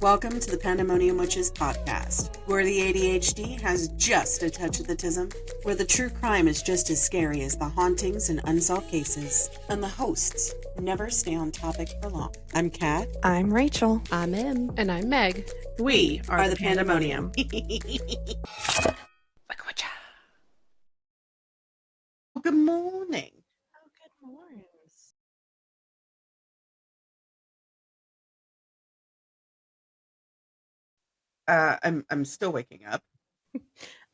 Welcome to the Pandemonium Witches podcast, where the ADHD has just a touch of the tism, where the true crime is just as scary as the hauntings and unsolved cases, and the hosts never stay on topic for long. I'm Kat. I'm Rachel. I'm Em. And I'm Meg. We are the Pandemonium. Good morning. Oh, good morning. I'm still waking up.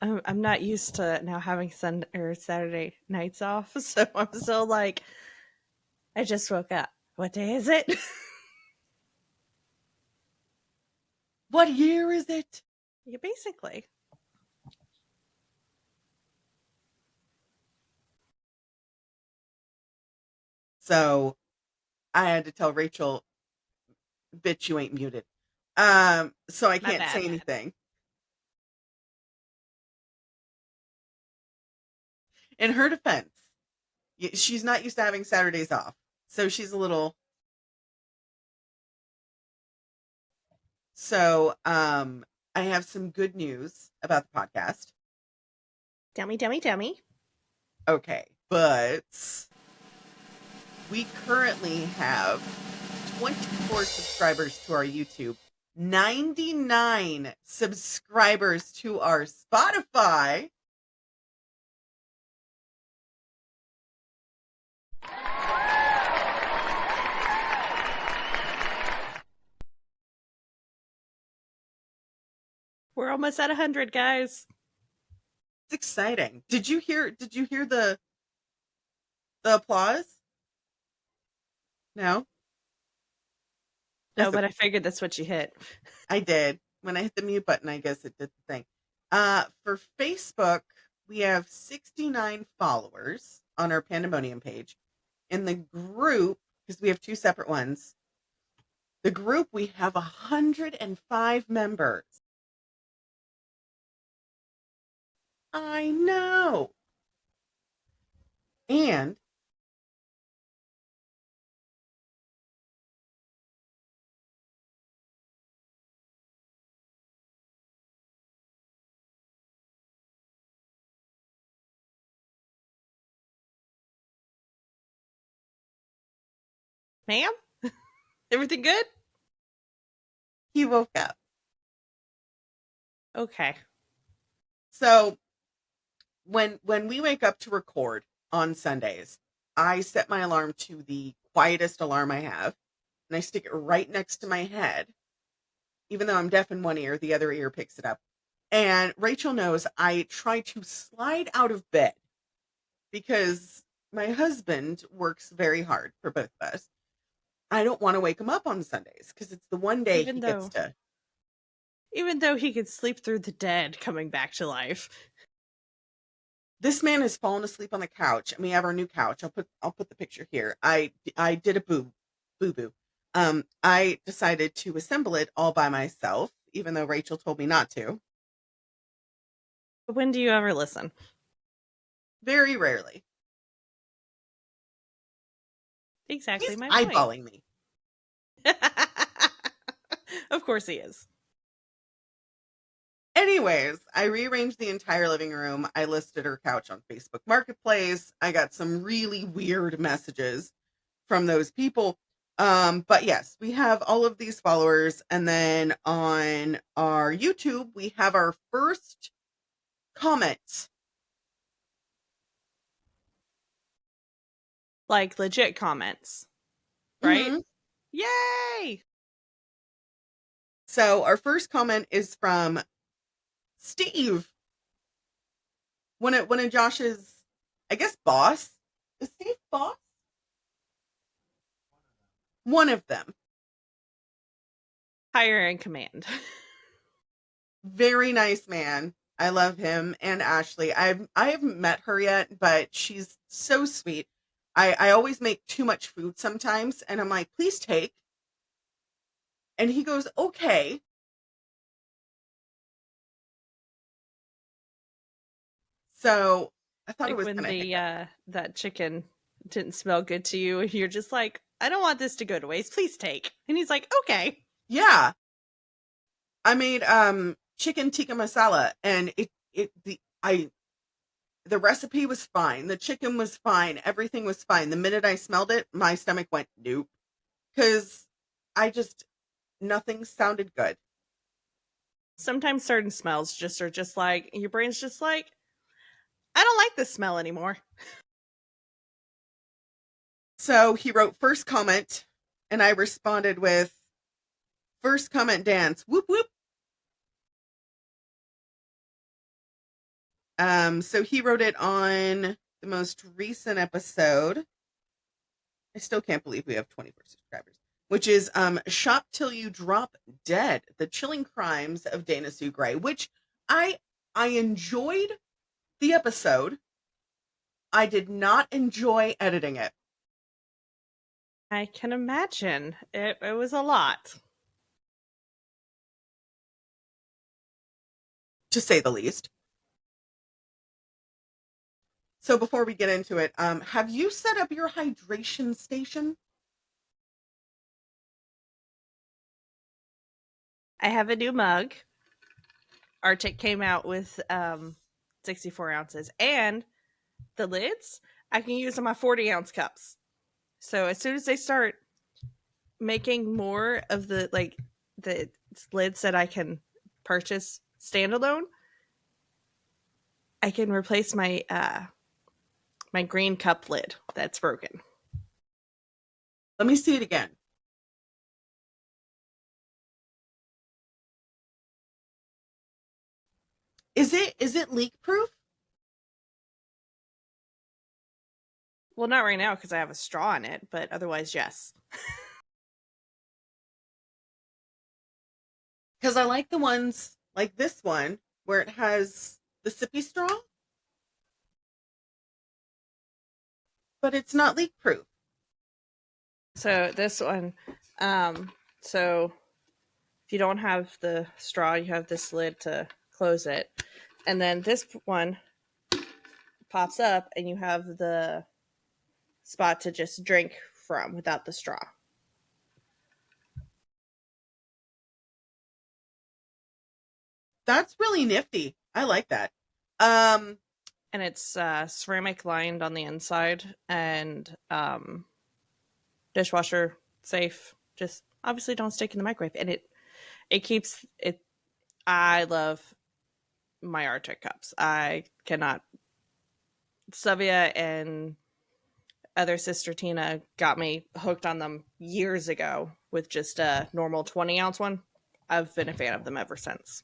I'm not used to now having Saturday nights off, so I'm still like, I just woke up. What day is it? What year is it? Yeah, basically. So I had to tell Rachel, bitch, you ain't muted. So I can't say anything. In her defense, she's not used to having Saturdays off. So she's a little. So I have some good news about the podcast. Tell me. Okay, but we currently have 24 subscribers to our YouTube, 99 subscribers to our Spotify. We're almost at 100, guys. It's exciting. Did you hear the applause? No? No, but I figured that's what you hit. I did. When I hit the mute button, I guess it did the thing. For Facebook, we have 69 followers on our Pandemonium page. In the group, because we have two separate ones, the group, we have 105 members. I know. And Ma'am? Everything good? he woke up. Okay. So when we wake up to record on Sundays, I set my alarm to the quietest alarm I have, and I stick it right next to my head. Even though I'm deaf in one ear, the other ear picks it up. And Rachel knows I try to slide out of bed because my husband works very hard for both of us. I don't want to wake him up on Sundays because it's the one day he gets to. Even though he could sleep through the dead coming back to life. This man has fallen asleep on the couch, and we have our new couch. I'll put the picture here. I did a boo boo. I decided to assemble it all by myself, even though Rachel told me not to. When do you ever listen? Very rarely. Exactly. He's my eyeballing point. me. Of course he is. Anyways, I rearranged the entire living room. I listed her couch on Facebook Marketplace. I got some really weird messages from those people. But yes, we have all of these followers. And then on our YouTube, we have our first comments. Like legit comments. Right? Mm-hmm. Yay! So our first comment is from Steve. One of Josh's, I guess, boss. Is Steve boss? One of them. Higher in command. Very nice man. I love him and Ashley. I haven't met her yet, but she's so sweet. I always make too much food sometimes, and I'm like, please take. And he goes, okay. So I thought like it was when the that chicken didn't smell good to you, and you're just like, I don't want this to go to waste. Please take. And he's like, okay. Yeah. I made chicken tikka masala, and the recipe was fine. The chicken was fine. Everything was fine. The minute I smelled it, my stomach went nope, because I just nothing sounded good. Sometimes certain smells just are just like your brain's just like, I don't like this smell anymore. So he wrote first comment, and I responded with first comment dance. Whoop whoop. So he wrote it on the most recent episode. I still can't believe we have 24 subscribers, which is Shop Till You Drop Dead, The Chilling Crimes of Dana Sue Gray, which I enjoyed the episode. I did not enjoy editing it, I can imagine. It was a lot. to say the least. So before we get into it, have you set up your hydration station? I have a new mug. Arctic came out with 64 ounces, and the lids I can use on my 40-ounce cups. So as soon as they start making more of the lids that I can purchase standalone, I can replace my my green cup lid that's broken. Let me see it again. Is it leak proof? Well, not right now because I have a straw in it, but otherwise, yes. Because I like the ones like this one where it has the sippy straw, but it's not leak proof. So this one, so if you don't have the straw, you have this lid to close it, and then this one pops up, and you have the spot to just drink from without the straw. That's really nifty. I like that. And it's ceramic lined on the inside and dishwasher safe. Just obviously don't stick in the microwave, and it keeps it. I love my Arctic cups. I cannot. Savia and other sister Tina got me hooked on them years ago with just a normal 20-ounce one. I've been a fan of them ever since.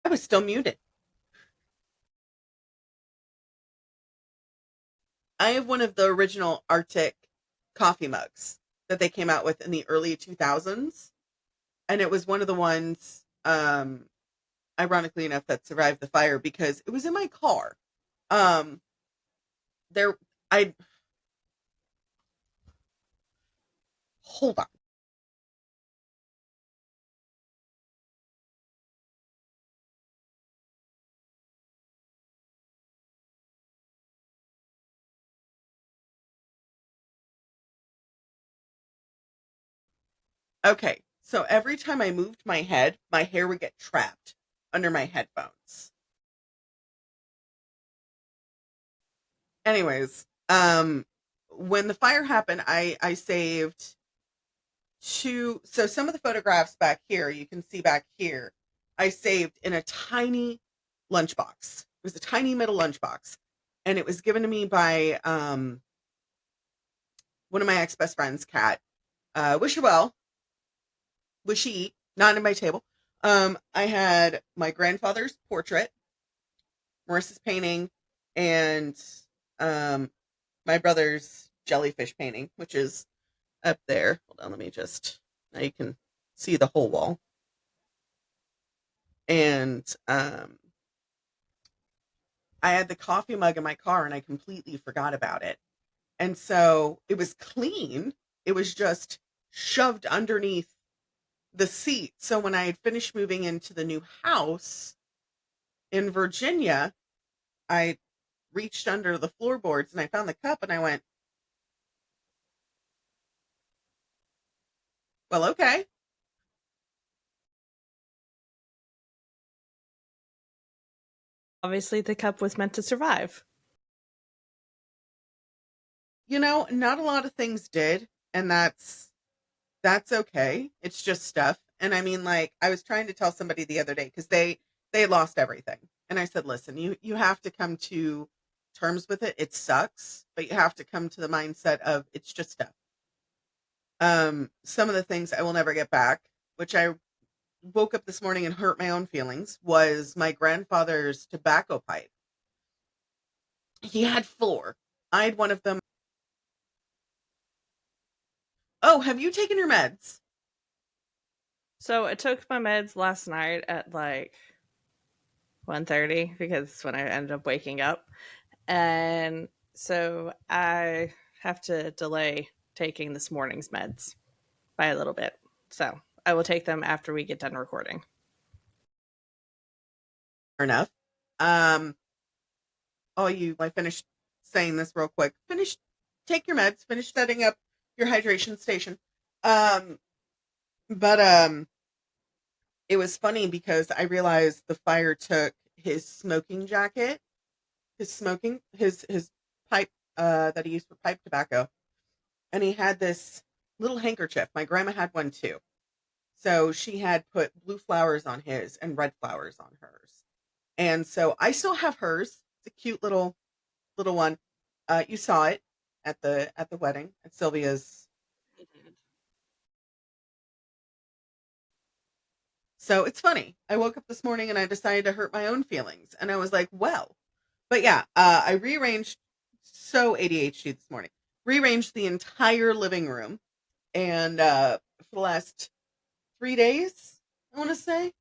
I was still muted. I have one of the original Arctic coffee mugs that they came out with in the early 2000s. And it was one of the ones, ironically enough, that survived the fire because it was in my car. Um, there, I hold on. Okay, so every time I moved my head, my hair would get trapped under my headphones. Anyways, when the fire happened, I saved two. So some of the photographs back here, you can see back here, I saved in a tiny lunchbox. It was a tiny metal lunchbox, and it was given to me by one of my ex best friends, Kat. Wish her well. Wish she eat. Not in my table. I had my grandfather's portrait, Marissa's painting, and um, my brother's jellyfish painting, which is up there. Hold on, let me just. Now you can see the whole wall. And I had the coffee mug in my car, and I completely forgot about it. And so it was clean. It was just shoved underneath the seat. So when I had finished moving into the new house in Virginia, I reached under the floorboards and I found the cup and I went, well, okay. Obviously, the cup was meant to survive. Not a lot of things did, and that's okay. It's just stuff. And I mean, like, I was trying to tell somebody the other day because they lost everything. And I said, listen, you have to come to terms with it. It sucks, but you have to come to the mindset of it's just stuff. Some of the things I will never get back, which I woke up this morning and hurt my own feelings, was my grandfather's tobacco pipe. He had 4. I had one of them. Oh, have you taken your meds? So I took my meds last night at like 1:30 because when I ended up waking up. And so I have to delay taking this morning's meds by a little bit. So I will take them after we get done recording. Fair enough. I finished saying this real quick. Take your meds, finish setting up your hydration station. But it was funny because I realized the fire took his smoking jacket, his pipe that he used for pipe tobacco, and he had this little handkerchief. My grandma had one too. So she had put blue flowers on his and red flowers on hers. And so I still have hers. It's a cute little one. You saw it at the wedding at Sylvia's. So it's funny. I woke up this morning and I decided to hurt my own feelings, and I was like, well, but yeah, I rearranged. So ADHD this morning. Rearranged the entire living room, and for the last 3 days, I want to say,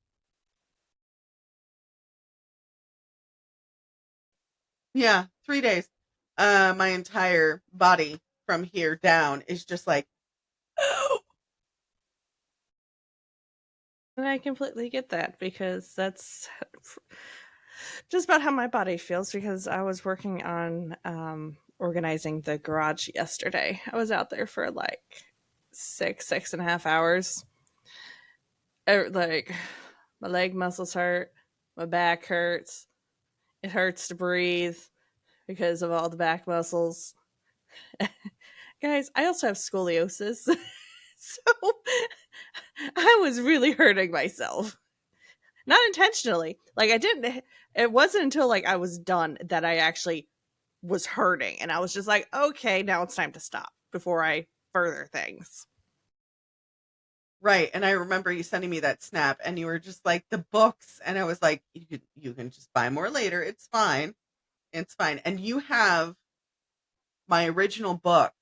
yeah, 3 days. My entire body from here down is just like, oh. And I completely get that because that's just about how my body feels because I was working on organizing the garage yesterday. I was out there for like 6.5 hours. Like my leg muscles hurt, my back hurts, it hurts to breathe because of all the back muscles. Guys, I also have scoliosis. So I was really hurting myself. Not intentionally. Like I didn't it wasn't until like I was done that I actually was hurting and I was just like, "Okay, now it's time to stop before I further things." Right, and I remember you sending me that snap, and you were just like, "The books," and I was like, "You can just buy more later. It's fine." And you have my original book.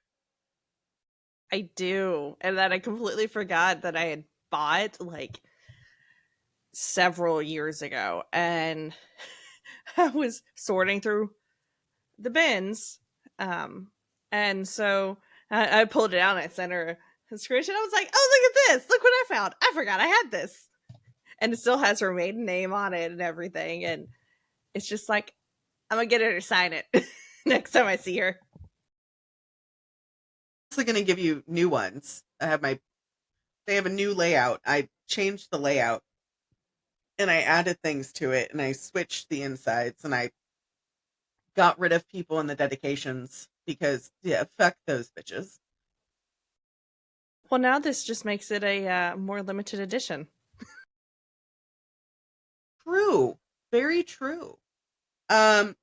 I do. And then I completely forgot that I had bought like several years ago and I was sorting through the bins. And so I pulled it out and I sent her a screenshot. I was like, oh, look at this. Look what I found. I forgot I had this. And it still has her maiden name on it and everything. And it's just like, I'm going to get her to sign it next time I see her. I'm actually going to give you new ones. They have a new layout. I changed the layout and I added things to it and I switched the insides and I got rid of people in the dedications because, yeah, fuck those bitches. Well, now this just makes it a more limited edition. True. Very true. Um,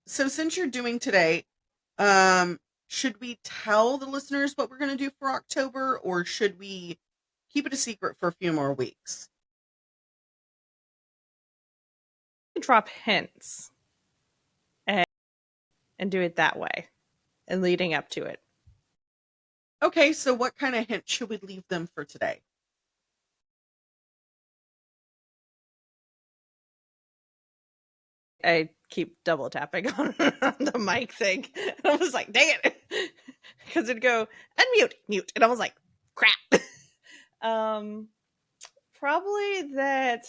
so since you're doing today, should we tell the listeners what we're going to do for October, or should we keep it a secret for a few more weeks? Drop hints and do it that way and leading up to it. Okay, so what kind of hint should we leave them for today? I keep double tapping on the mic thing. And I was like, dang it. Because it'd go unmute, mute. And I was like, crap. Probably that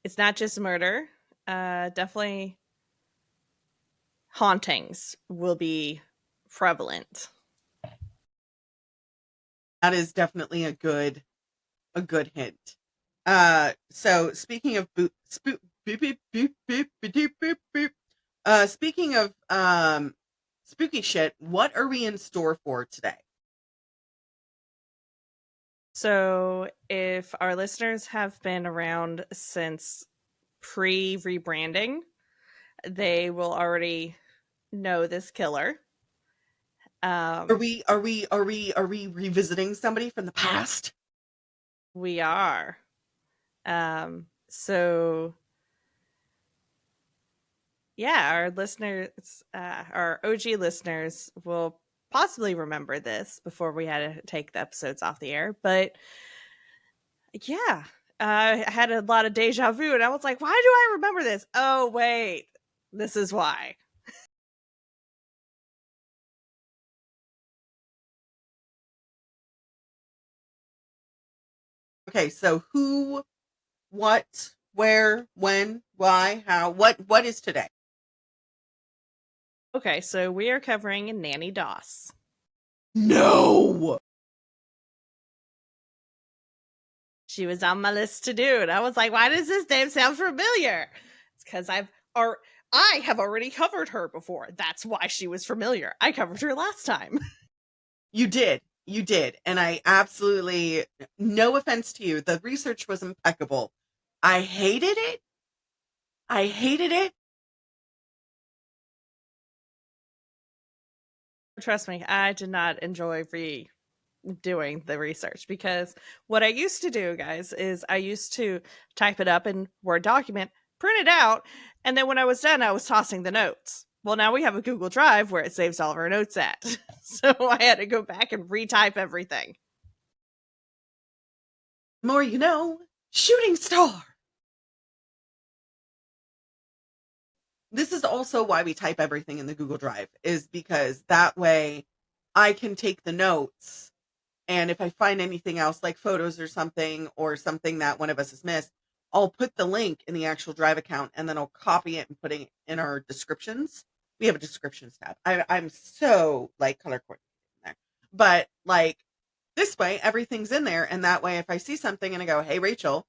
it's not just murder. definitely hauntings will be prevalent. That is definitely a good hint. So speaking of speaking of spooky shit, what are we in store for today? So, if our listeners have been around since pre-rebranding, they will already know this killer. Are we revisiting somebody from the past? We are. So yeah, our listeners, our OG listeners will possibly remember this before we had to take the episodes off the air. But yeah, I had a lot of deja vu and I was like, why do I remember this? Oh, wait, this is why. Okay, so who, what, where, when, why, how, what is today? Okay, so we are covering Nannie Doss. No. She was on my list to do, and I was like, why does this name sound familiar? It's because I have already covered her before. That's why she was familiar. I covered her last time. You did. You did. And I absolutely, no offense to you, the research was impeccable. I hated it. I hated it. Trust me, I did not enjoy doing the research because what I used to do, guys, is I used to type it up in Word document, print it out, and then when I was done, I was tossing the notes. Well, now we have a Google Drive where it saves all of our notes at. So I had to go back and retype everything. More you know, shooting star. This is also why we type everything in the Google Drive, is because that way I can take the notes. And if I find anything else like photos or something that one of us has missed, I'll put the link in the actual Drive account and then I'll copy it and put it in our descriptions. We have a descriptions tab. I'm so like color coordinated in there. But like this way, everything's in there. And that way, if I see something and I go, hey, Rachel,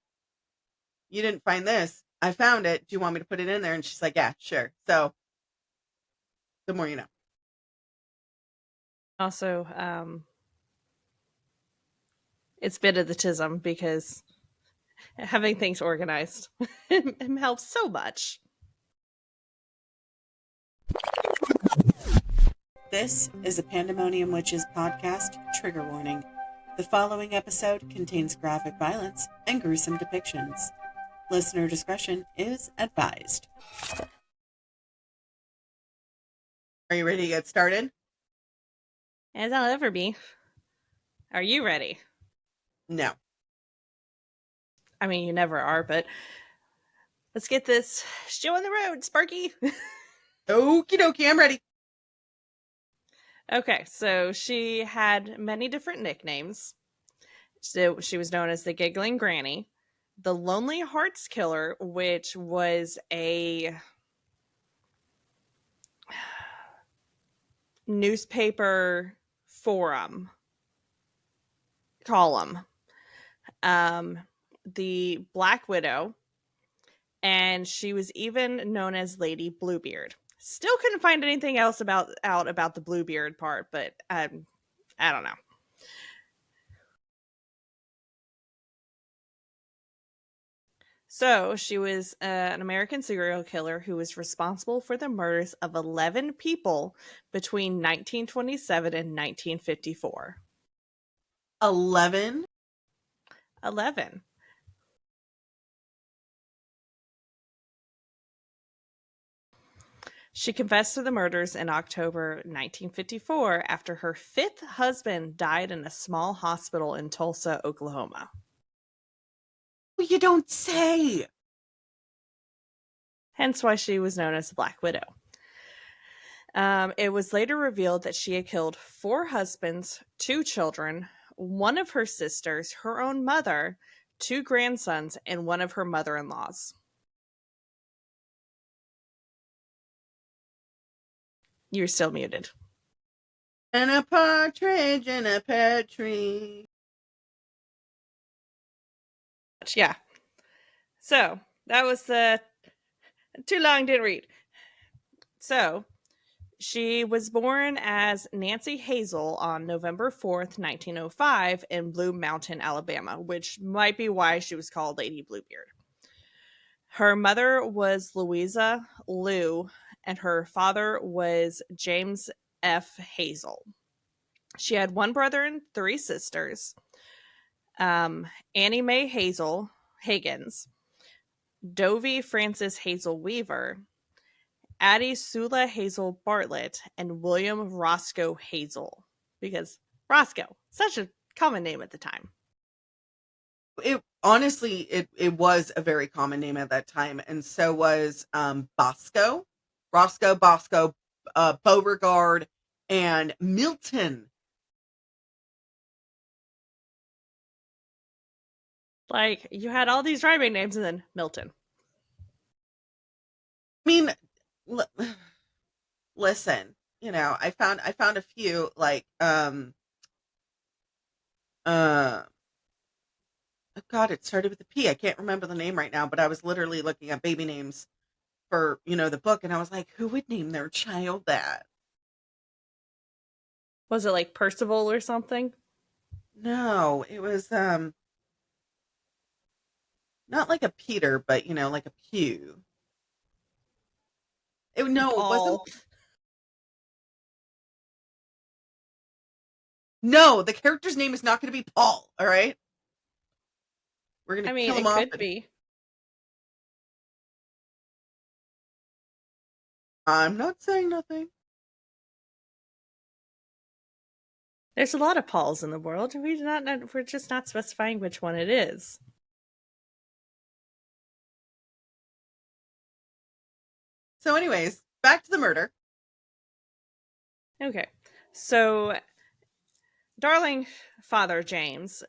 you didn't find this. I found it. Do you want me to put it in there? And she's like, yeah, sure. So the more you know. Also, it's bit of the tism because having things organized helps so much. This is a Pandemonium Witches podcast trigger warning. The following episode contains graphic violence and gruesome depictions. Listener discretion is advised. Are you ready to get started? As I'll ever be. Are you ready? No. I mean, you never are, but let's get this show on the road, Sparky. Okie dokie, I'm ready. Okay, so she had many different nicknames. So she was known as the Giggling Granny, the Lonely Hearts Killer, which was a newspaper forum column, the Black Widow, and she was even known as Lady Bluebeard. Still couldn't find anything else about the Bluebeard part, but I don't know. So she was an American serial killer who was responsible for the murders of 11 people between 1927 and 1954. 11? 11. She confessed to the murders in October 1954 after her fifth husband died in a small hospital in Tulsa, Oklahoma. Well, you don't say. Hence why she was known as the Black Widow. It was later revealed that she had killed 4 husbands, 2 children, one of her sisters, her own mother, 2 grandsons, and one of her mother-in-laws. You're still muted. And a partridge in a pear tree. Yeah. So that was too long, didn't read. So she was born as Nancy Hazel on November 4th, 1905 in Blue Mountain, Alabama, which might be why she was called Lady Bluebeard. Her mother was Louisa Lou, and her father was James F. Hazel. She had one brother and three sisters. Annie Mae Hazel Higgins, Dovie Frances Hazel Weaver, Addie Sula Hazel Bartlett, and William Roscoe Hazel. Because Roscoe, such a common name at the time. It honestly, it was a very common name at that time, and so was Bosco, Roscoe, Bosco, Beauregard, and Milton. Like, you had all these rhyming names and then Milton. I mean, listen, I found a few like oh God, it started with a P. I can't remember the name right now, but I was literally looking at baby names for, the book, and I was like, who would name their child that? Was it like Percival or something? No, it was not like a Peter, but like a Pew. No, it wasn't. Paul. No, the character's name is not going to be Paul. All right, we're going I to mean, kill him it off. could be. I'm not saying nothing. There's a lot of Pauls in the world, and we're just not specifying which one it is. So, anyways, back to the murder. Okay. So darling father James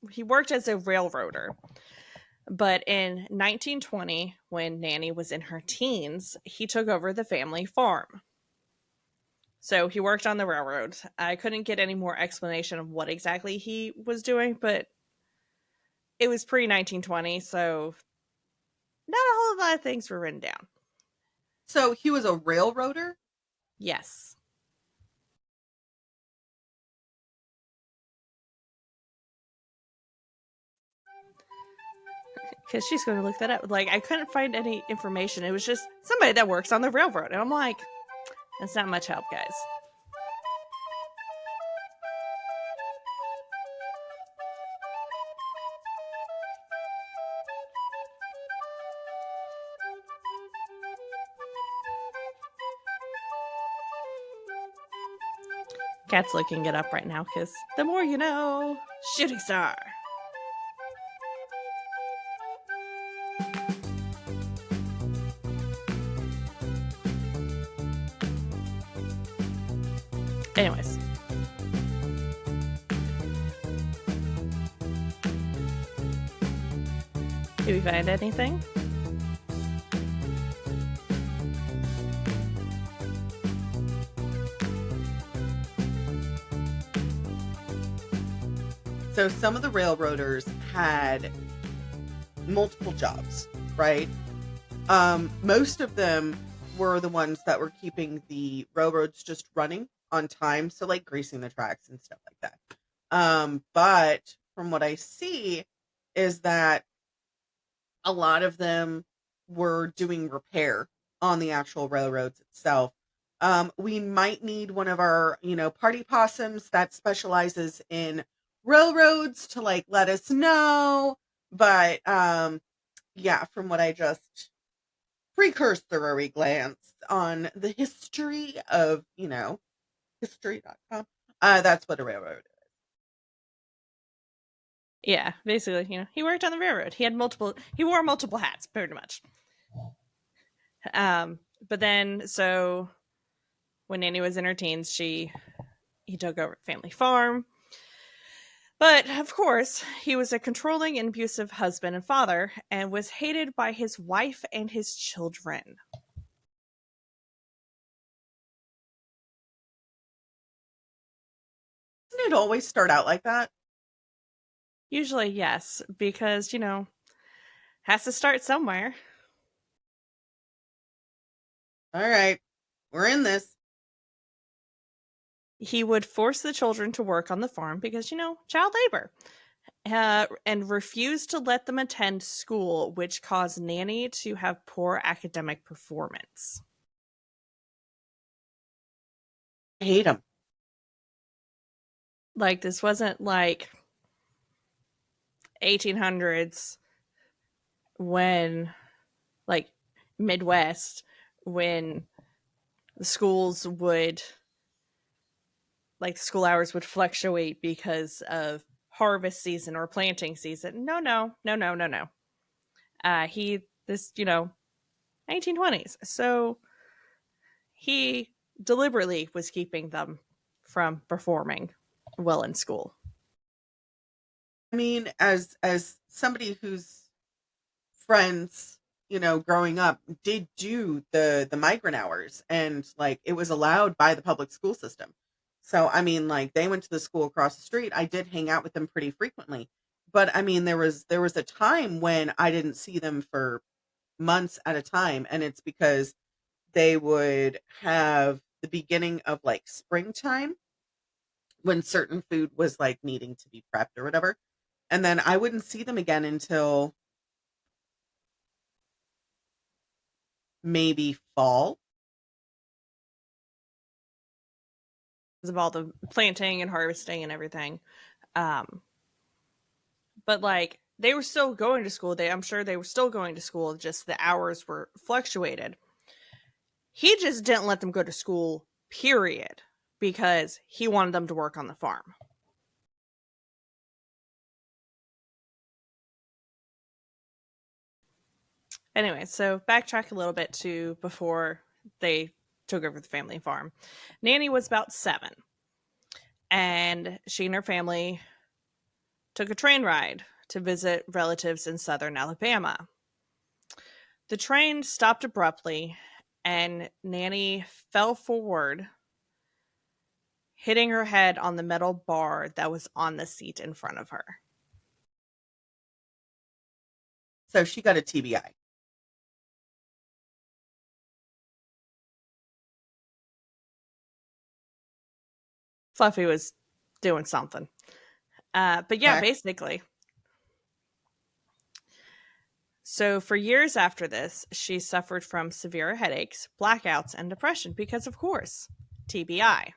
he worked as a railroader. But in 1920, when Nannie was in her teens, he took over the family farm. So he worked on the railroad. I couldn't get any more explanation of what exactly he was doing, but it was pre 1920, so not a whole lot of things were written down. So he was a railroader? Yes. Because she's going to look that up. Like, I couldn't find any information. It was just somebody that works on the railroad. And I'm like, that's not much help, guys. Cat's looking it up right now because the more you know. Shooting star. Anyways. Did we find anything? So some of the railroaders had multiple jobs, right? Most of them were the ones that were keeping the railroads just running on time. So like greasing the tracks and stuff like that. But from what I see is that a lot of them were doing repair on the actual railroads itself. We might need one of our, party possums that specializes in railroads to like let us know. But yeah, from what I just precursory glance on the history of, history.com, that's what a railroad is. Yeah, basically, he worked on the railroad. He wore multiple hats, pretty much. But then, so when Nannie was in her teens, he took over family farm. But of course, he was a controlling and abusive husband and father and was hated by his wife and his children. Doesn't it always start out like that? Usually, yes, because, has to start somewhere. All right, we're in this. He would force the children to work on the farm because, child labor, and refuse to let them attend school, which caused Nannie to have poor academic performance. I hate him. Like, this wasn't like 1800s when, like, Midwest, when the schools would, like, school hours would fluctuate because of harvest season or planting season. No, no, no, no, no, no. This, 1920s. So he deliberately was keeping them from performing well in school. I mean, as somebody whose friends, growing up did do the migrant hours, and like it was allowed by the public school system. So I mean, like they went to the school across the street. I did hang out with them pretty frequently. But I mean, there was a time when I didn't see them for months at a time, and it's because they would have the beginning of like springtime when certain food was like needing to be prepped or whatever. And then I wouldn't see them again until maybe fall. Because of all the planting and harvesting and everything. Um, but like they were still going to school. I'm sure they were still going to school, just the hours were fluctuated. He just didn't let them go to school, period, because he wanted them to work on the farm. Anyway, so backtrack a little bit to before they took over the family farm. Nannie was about 7, and she and her family took a train ride to visit relatives in southern Alabama. The train stopped abruptly, and Nannie fell forward, hitting her head on the metal bar that was on the seat in front of her. So she got a TBI. Fluffy was doing something. But yeah, Correct. basically. So for years after this, she suffered from severe headaches, blackouts, and depression because, of course, TBI.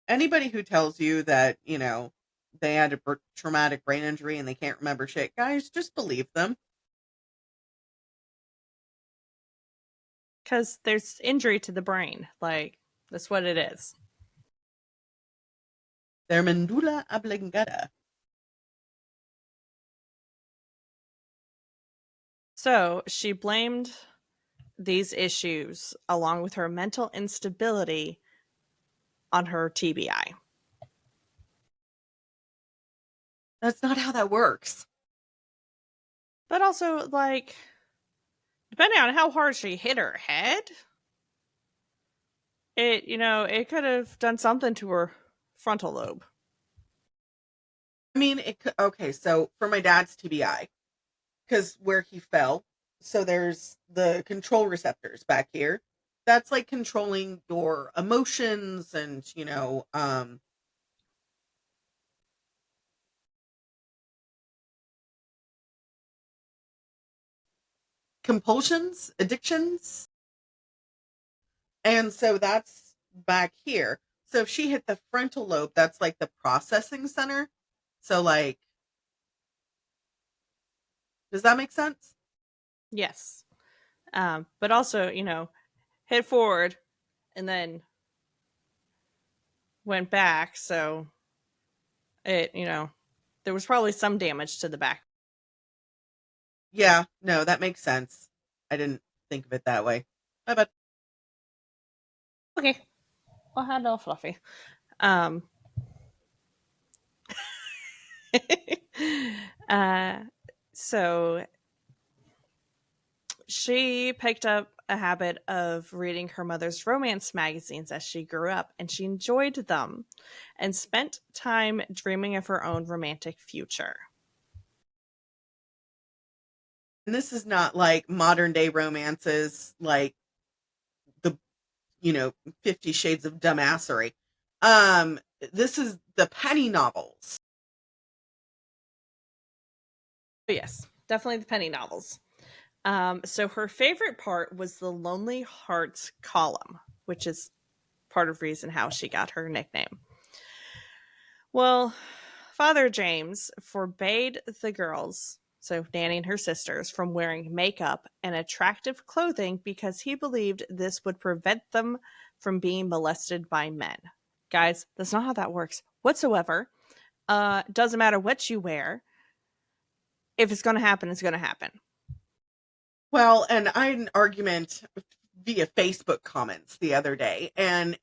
Anybody who tells you that, they had a traumatic brain injury and they can't remember shit, guys, just believe them. Because there's injury to the brain. Like, that's what it is. Their medulla oblongata. So she blamed these issues, along with her mental instability, on her TBI. That's not how that works. But also, like, depending on how hard she hit her head, it could have done something to her frontal lobe. I mean, it could, okay, so for my dad's TBI, because where he fell, so there's the control receptors back here. That's like controlling your emotions and, compulsions, addictions. And so that's back here. So if she hit the frontal lobe, that's like the processing center. So like, does that make sense? Yes. But also, hit forward and then went back. So there was probably some damage to the back. Yeah, no, that makes sense. I didn't think of it that way. But Okay. Well, hello, Fluffy. Um, uh, so She picked up a habit of reading her mother's romance magazines as she grew up, and she enjoyed them and spent time dreaming of her own romantic future. And this is not like modern day romances like the, you know, 50 Shades of Dumbassery. This is the penny novels. But yes, definitely the penny novels. So her favorite part was the Lonely Hearts column, which is part of the reason how she got her nickname. Well, Father James forbade the girls, so Nannie and her sisters, from wearing makeup and attractive clothing because he believed this would prevent them from being molested by men. Guys, that's not how that works whatsoever. Doesn't matter what you wear. If it's going to happen, it's going to happen. Well, and I had an argument via Facebook comments the other day, and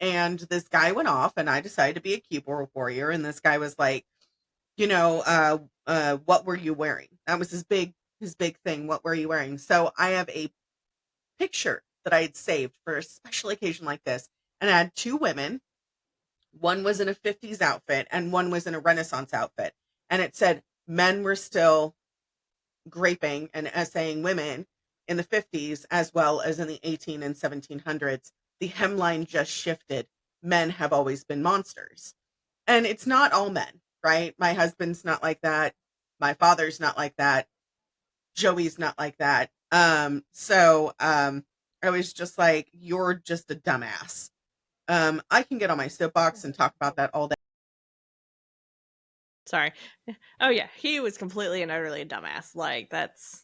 this guy went off, and I decided to be a keyboard warrior, and this guy was like, what were you wearing? That was his big thing. What were you wearing? So I have a picture that I had saved for a special occasion like this, and I had two women. One was in a 50s outfit, and one was in a Renaissance outfit, and it said men were still graping and essaying women in the 50s as well as in the 18 and 1700s. The hemline just shifted. Men have always been monsters. And it's not all men, right? My husband's not like that. My father's not like that. Joey's not like that. I was just like, you're just a dumbass. I can get on my soapbox and talk about that all day. Sorry. Oh, yeah. He was completely and utterly a dumbass. Like, that's.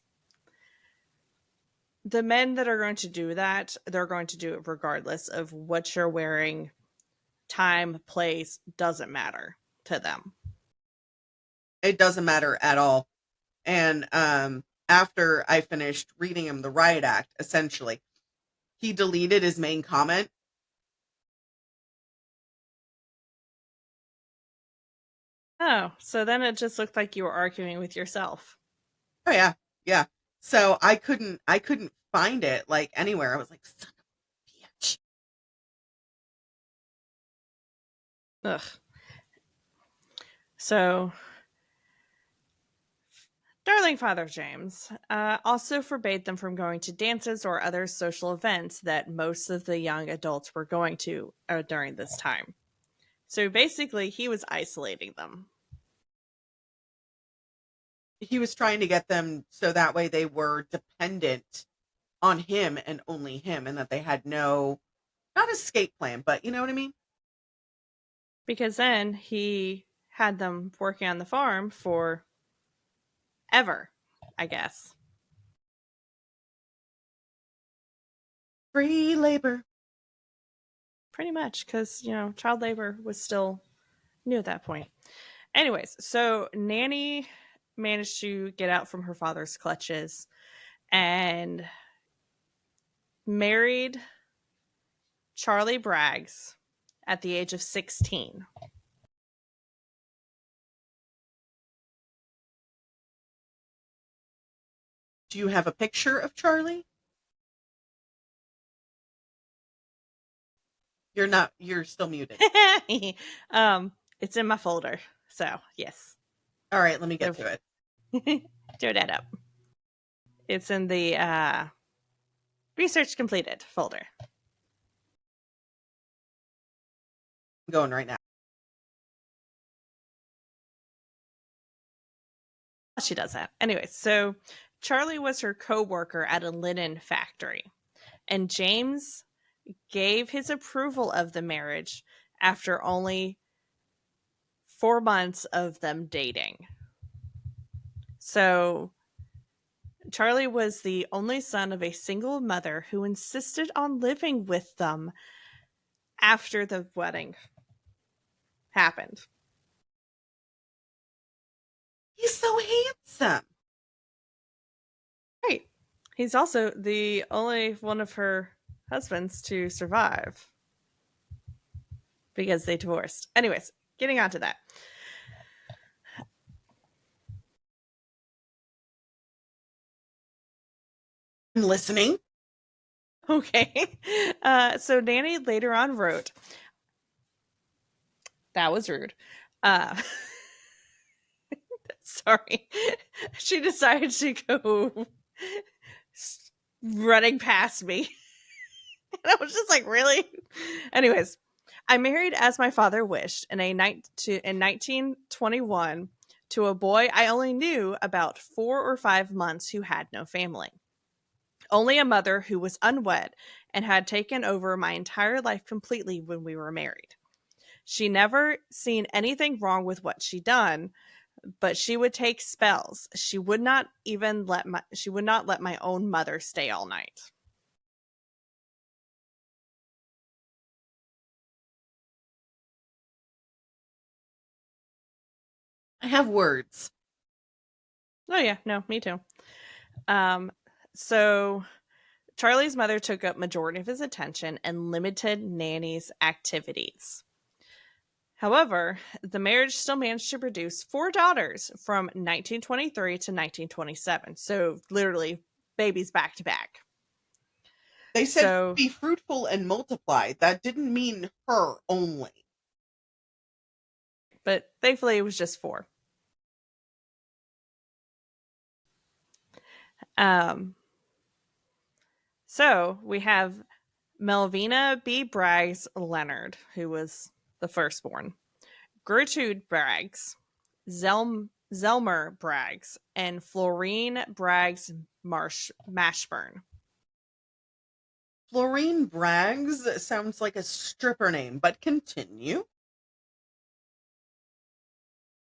The men that are going to do that, they're going to do it regardless of what you're wearing. Time, place, doesn't matter to them. It doesn't matter at all. And after I finished reading him the riot act, essentially, he deleted his main comment. Oh, so then it just looked like you were arguing with yourself. Oh yeah, yeah. So I couldn't find it like anywhere. I was like, son of a bitch. Ugh. So, darling Father James also forbade them from going to dances or other social events that most of the young adults were going to during this time. So basically, he was isolating them. He was trying to get them so that way they were dependent on him and only him, and that they had no, not escape plan, but you know what I mean? Because then he had them working on the farm for ever, I guess. Free labor. Pretty much, because, child labor was still new at that point. Anyways, so Nannie managed to get out from her father's clutches and married Charlie Braggs at the age of 16. Do you have a picture of Charlie? You're still muted. It's in my folder. So, yes. All right, let me get to it. Throw that up. It's in the research completed folder. I'm going right now. She does that. Anyway, so Charlie was her co-worker at a linen factory, and James gave his approval of the marriage after only 4 months of them dating. So Charlie was the only son of a single mother who insisted on living with them after the wedding happened. He's so handsome. Right. He's also the only one of her husbands to survive because they divorced. Anyways, getting on to that. I'm listening. Okay. So Nannie later on wrote, that was rude. Uh, sorry. She decided to go running past me. And I was just like, really? Anyways, I married as my father wished in 1921 to a boy I only knew about 4 or 5 months who had no family. Only a mother who was unwed and had taken over my entire life completely when we were married. She never seen anything wrong with what she done, but she would take spells. She would not let my own mother stay all night. I have words. Oh yeah, no, me too. So Charlie's mother took up majority of his attention and limited Nannie's activities. However, the marriage still managed to produce 4 daughters from 1923 to 1927. So literally babies back to back. They said So, be fruitful and multiply. That didn't mean her only. but thankfully it was just 4. So we have Melvina B. Braggs Leonard, who was the firstborn, Gertrude Braggs, Zelmer Braggs, and Florine Braggs Mashburn. Florine Braggs sounds like a stripper name, but continue.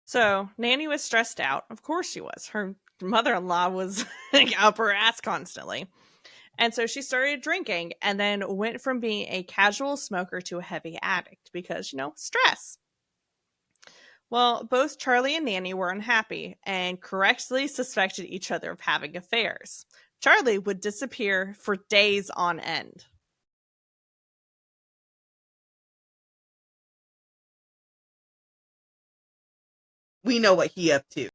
So Nannie was stressed out. Of course she was. Her mother-in-law was like, up her ass constantly. And so she started drinking and then went from being a casual smoker to a heavy addict because, stress. Well, both Charlie and Nannie were unhappy and correctly suspected each other of having affairs. Charlie would disappear for days on end. We know what he up to.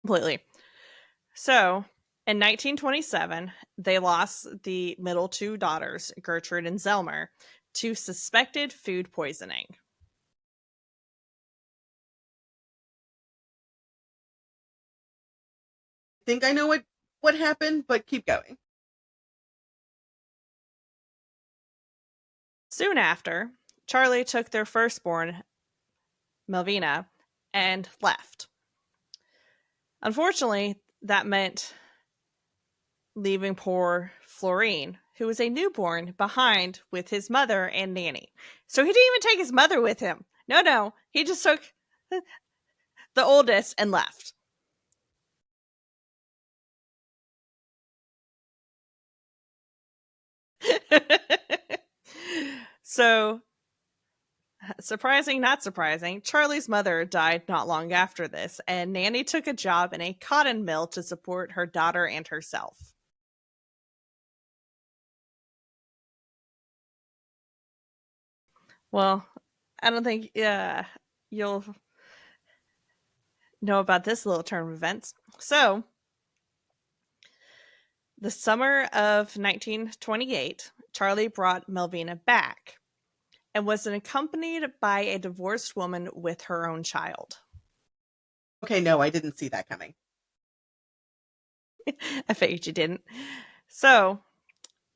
Completely. So, in 1927, they lost the middle 2 daughters, Gertrude and Zelmer, to suspected food poisoning. I think I know what happened, but keep going. Soon after, Charlie took their firstborn, Melvina, and left. Unfortunately, that meant leaving poor Florine, who was a newborn, behind with his mother and Nannie. So he didn't even take his mother with him. No, he just took the oldest and left. So, surprising, not surprising, Charlie's mother died not long after this, and Nannie took a job in a cotton mill to support her daughter and herself. Well, I don't think you'll know about this little turn of events. So, the summer of 1928, Charlie brought Melvina back and was accompanied by a divorced woman with her own child. Okay, no, I didn't see that coming. I figured you didn't. So,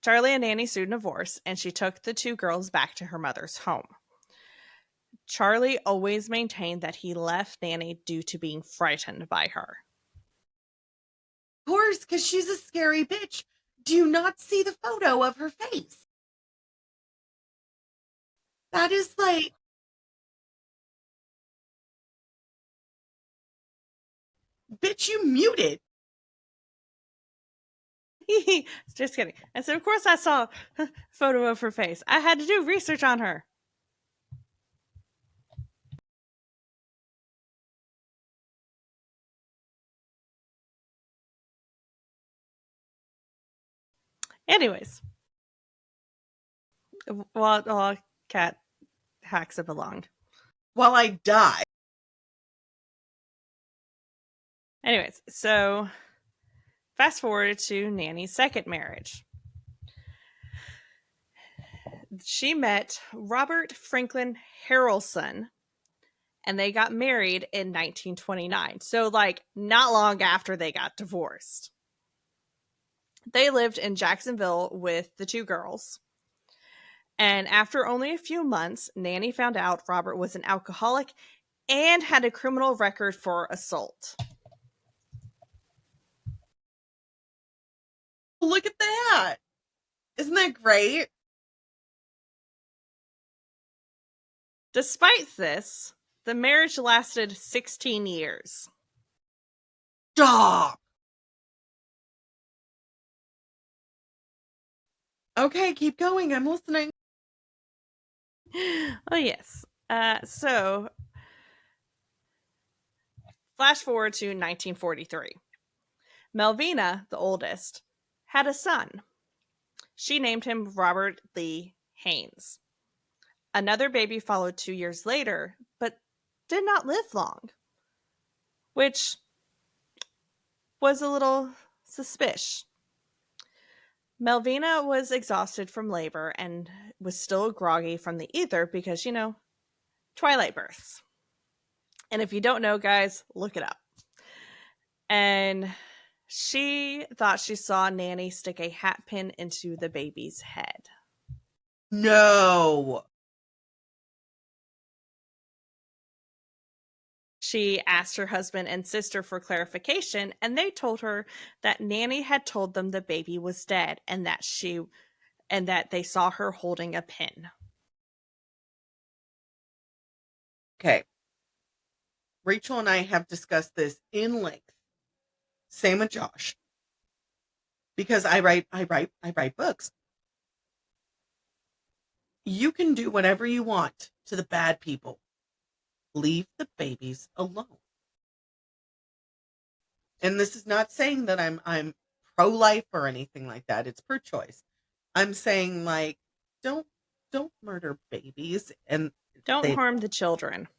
Charlie and Nannie sued divorce, and she took the 2 girls back to her mother's home. Charlie always maintained that he left Nannie due to being frightened by her. Of course, because she's a scary bitch. Do you not see the photo of her face? That is like... Bitch, you muted. Just kidding. And so, of course, I saw a photo of her face. I had to do research on her. Anyways, while Cat hacks it along. While I die. Anyways, so Fast forward to Nanny's second marriage. She met Robert Franklin Harrelson, and they got married in 1929. So, like, not long after they got divorced. They lived in Jacksonville with the two girls. And after only a few months, Nanny found out Robert was an alcoholic and had a criminal record for assault. Look at that. Isn't that great? Despite this, the marriage lasted 16 years. Stop. Okay, keep going. I'm listening. Oh, yes. So, flash forward to 1943. Melvina, the oldest, had a son. She named him Robert Lee Haynes. Another baby followed 2 years later, but did not live long, which was a little suspicious. Melvina was exhausted from labor and was still groggy from the ether because, twilight births. And if you don't know, guys, look it up. And she thought she saw Nanny stick a hat pin into the baby's head. No. She asked her husband and sister for clarification, and they told her that Nanny had told them the baby was dead and that they saw her holding a pin. Okay. Rachel and I have discussed this in length. Same with Josh. Because I write books. You can do whatever you want to the bad people. Leave the babies alone. And this is not saying that I'm pro-life or anything like that. It's per choice. I'm saying, like, don't murder babies, and Don't harm the children.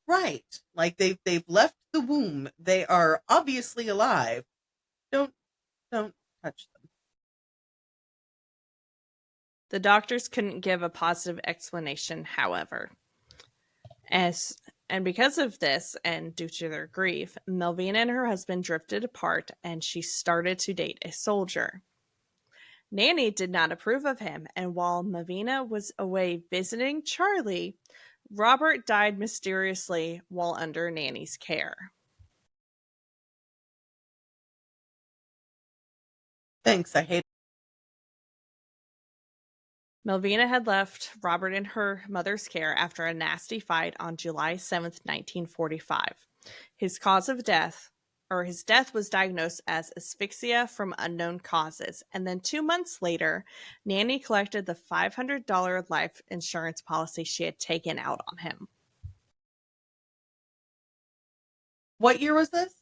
Right. Like they've left the womb. They are obviously alive. Don't touch them. The doctors couldn't give a positive explanation, however. And because of this, and due to their grief, Melvina and her husband drifted apart, and she started to date a soldier. Nanny did not approve of him, and while Melvina was away visiting Charlie, Robert died mysteriously while under Nanny's care. Thanks. I hate Melvina had left Robert in her mother's care after a nasty fight on July 7th, 1945. His death was diagnosed as asphyxia from unknown causes, and then 2 months later, Nanny collected the $500 life insurance policy she had taken out on him. What year was this?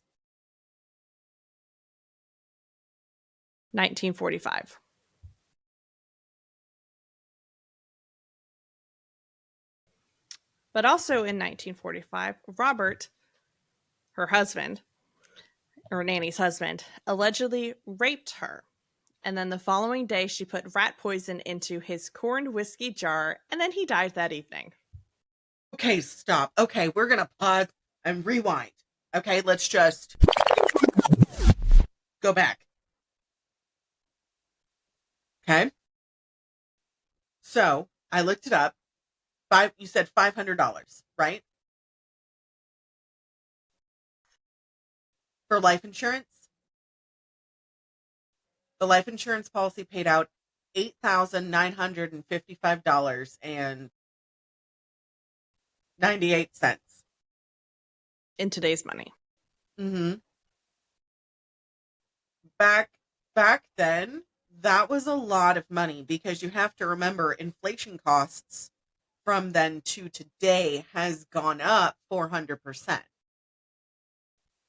1945. But also in 1945, Robert, her husband, or Nanny's husband, allegedly raped her. And then the following day, she put rat poison into his corned whiskey jar, and then he died that evening. Okay, stop. Okay, we're going to pause and rewind. Okay, let's just go back. Okay. So I looked it up. You said $500, right? For life insurance? The life insurance policy paid out $8,955.98. In today's money. Mm-hmm. Back then, that was a lot of money because you have to remember inflation costs from then to today has gone up 400%.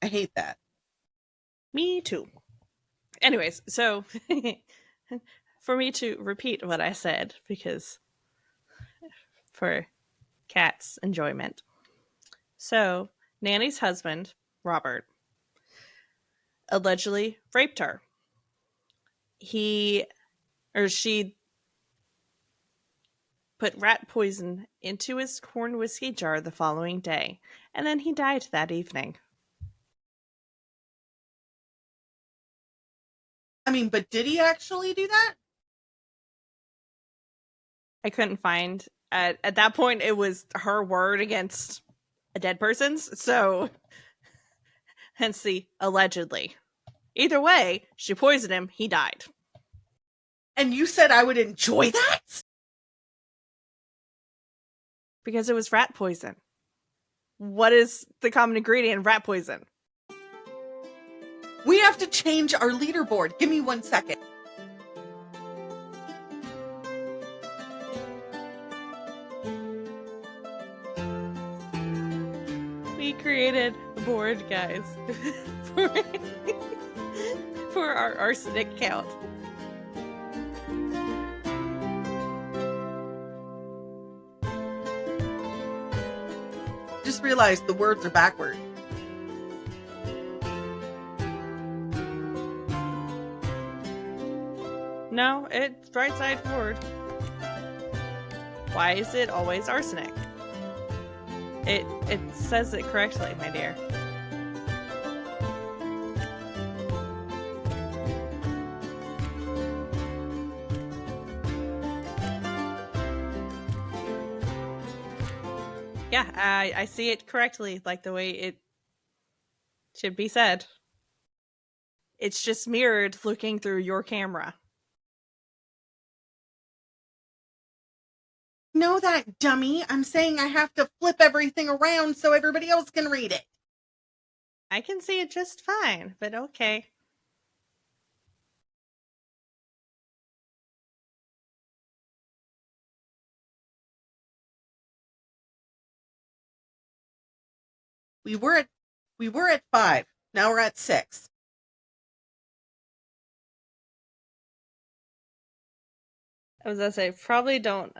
I hate that. Me too. Anyways, so for me to repeat what I said, because for Kat's enjoyment. So, Nanny's husband, Robert, allegedly raped her. She put rat poison into his corn whiskey jar the following day, and then he died that evening. I mean, but did he actually do that? I couldn't find at that point it was her word against a dead person's, so hence the allegedly. Either way, she poisoned him, he died. And you said I would enjoy that? Because it was rat poison. What is the common ingredient in rat poison? We have to change our leaderboard. Give me 1 second. We created a board, guys, for our arsenic count. Just realized the words are backward. No, it's right side forward. Why is it always arsenic? It says it correctly, my dear. Yeah, I see it correctly, like the way it should be said. It's just mirrored looking through your camera. Know that, dummy. I'm saying I have to flip everything around so everybody else can read it. I can see it just fine, but okay. We were at 5. Now we're at 6. I was gonna say, probably don't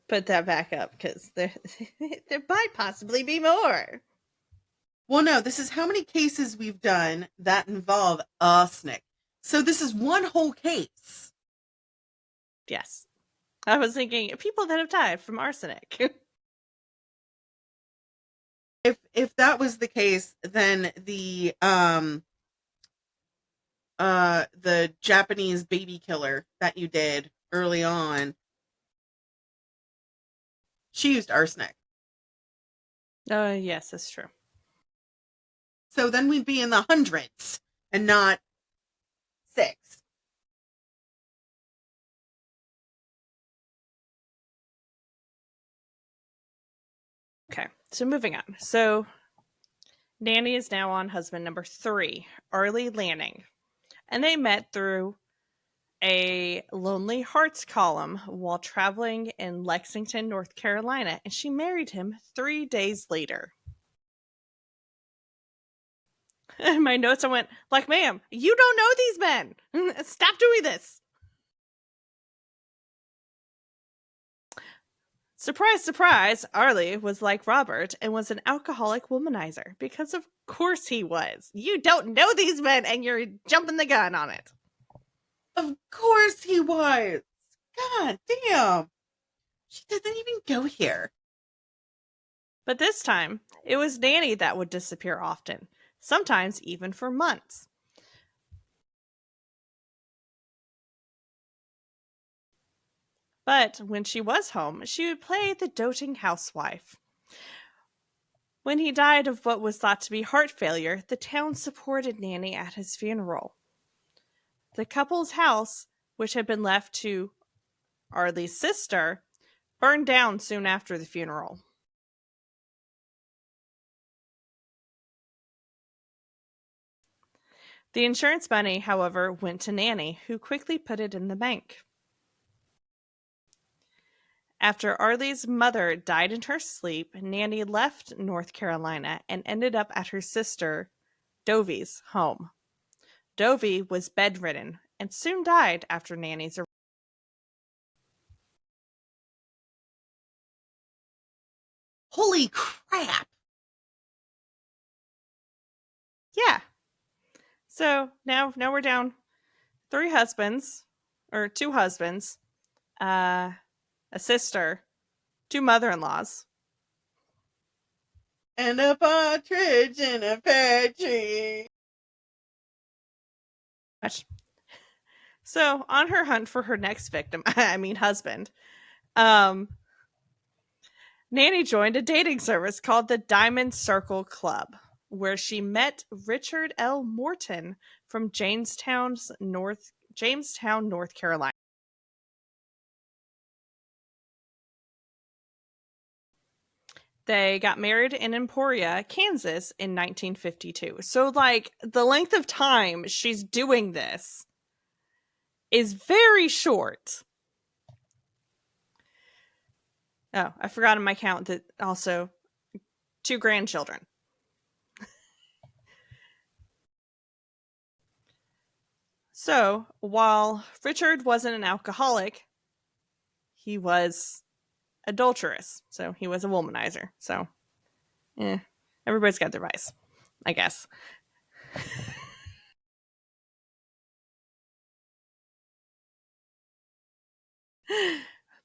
put that back up, because there might possibly be more. Well, no, this is how many cases we've done that involve arsenic. So this is one whole case. Yes. I was thinking people that have died from arsenic. If that was the case, then the Japanese baby killer that you did early on, she used arsenic. Yes, that's true. So then we'd be in the hundreds and not 6. Okay, so moving on. So Nannie is now on husband number 3, Arlie Lanning. And they met through a Lonely Hearts column while traveling in Lexington, North Carolina, and she married him 3 days later. In my notes, I went, like, ma'am, you don't know these men. Stop doing this. Surprise, surprise, Arlie was like Robert and was an alcoholic womanizer, because of course he was. You don't know these men and you're jumping the gun on it. Of course he was. God damn. She doesn't even go here. But this time, it was Nannie that would disappear often, sometimes even for months. But when she was home, she would play the doting housewife. When he died of what was thought to be heart failure, the town supported Nannie at his funeral. The couple's house, which had been left to Arlie's sister, burned down soon after the funeral. The insurance money, however, went to Nannie, who quickly put it in the bank. After Arlie's mother died in her sleep, Nannie left North Carolina and ended up at her sister Dovie's home. Dovie was bedridden and soon died after Nannie's arrival. Holy crap. Yeah. So now we're down two husbands, a sister, two mother-in-laws. And a partridge in a pear tree. So on her hunt for her next victim, husband, Nannie joined a dating service called the Diamond Circle Club, where she met Richard L. Morton from Jamestown, North Carolina. They got married in Emporia, Kansas in 1952. So, like, the length of time she's doing this is very short. Oh, I forgot in my count that also 2 grandchildren. So, while Richard wasn't an alcoholic, he was adulterous. So, he was a womanizer. So, everybody's got their vice, I guess.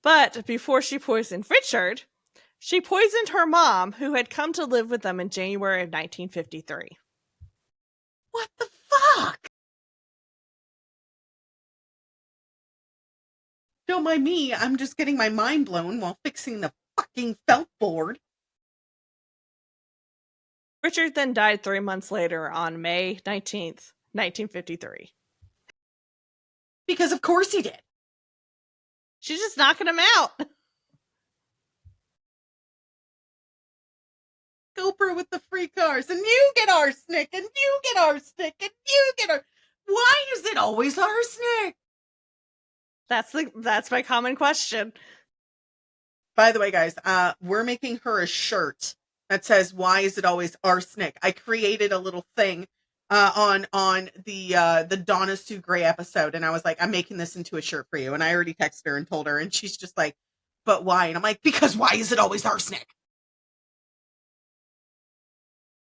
But before she poisoned Richard, she poisoned her mom, who had come to live with them in January of 1953. What the fuck? Don't mind me, I'm just getting my mind blown while fixing the fucking felt board. Richard then died 3 months later on May 19th, 1953. Because of course he did. She's just knocking him out. Gopher with the free cars, and you get arsenic, and you get arsenic, and you get arsenic. Why is it always arsenic? That's my common question. By the way, guys, we're making her a shirt that says, "Why is it always arsenic?" I created a little thing on the Donna Sue Gray episode, and I was like, "I'm making this into a shirt for you." And I already texted her and told her, and she's just like, "But why?" And I'm like, "Because why is it always arsenic?"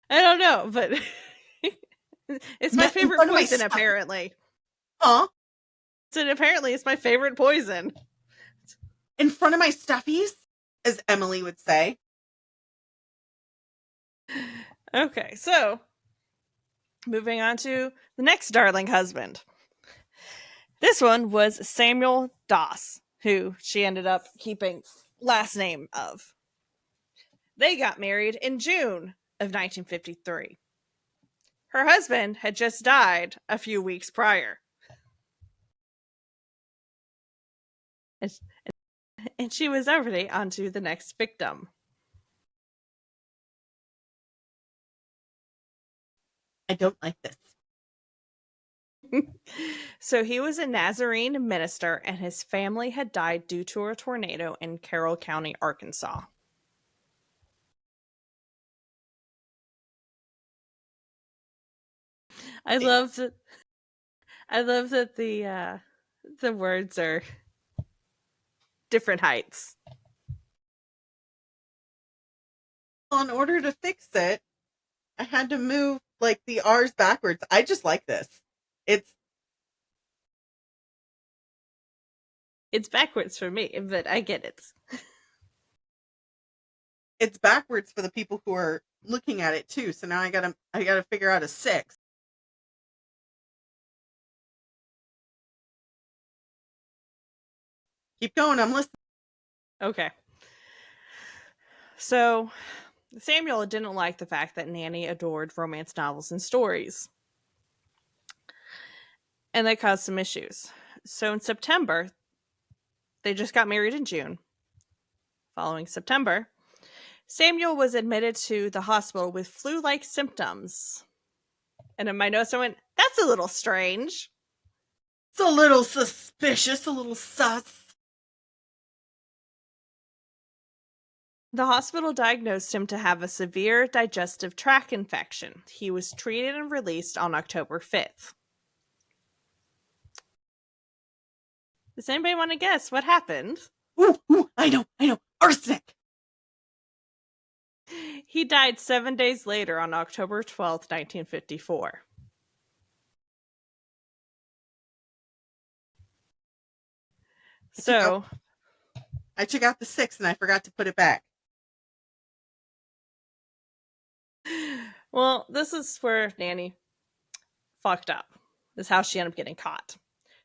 I don't know, but it's my favorite poison, apparently. Huh? So apparently it's my favorite poison. In front of my stuffies, as Emily would say. Okay, so moving on to the next darling husband. This one was Samuel Doss, who she ended up keeping last name of. They got married in June of 1953. Her husband had just died a few weeks prior. And she was already onto the next victim. I don't like this. So he was a Nazarene minister, and his family had died due to a tornado in Carroll County, Arkansas. I love that the words are different heights. Well, in order to fix it, I had to move like the R's backwards. I just like this. It's backwards for me, but I get it. It's backwards for the people who are looking at it too. So now I gotta figure out a 6. Keep going, I'm listening. Okay. So Samuel didn't like the fact that Nannie adored romance novels and stories. And that caused some issues. So in September, they just got married in June. Following September, Samuel was admitted to the hospital with flu-like symptoms. And in my notes, I went, that's a little strange. It's a little suspicious, a little sus. The hospital diagnosed him to have a severe digestive tract infection. He was treated and released on October 5th. Does anybody want to guess what happened? Ooh, I know. Arsenic. He died 7 days later on October 12th, 1954. So, I took out the 6 and I forgot to put it back. well, this is where Nannie fucked up. This is how she ended up getting caught.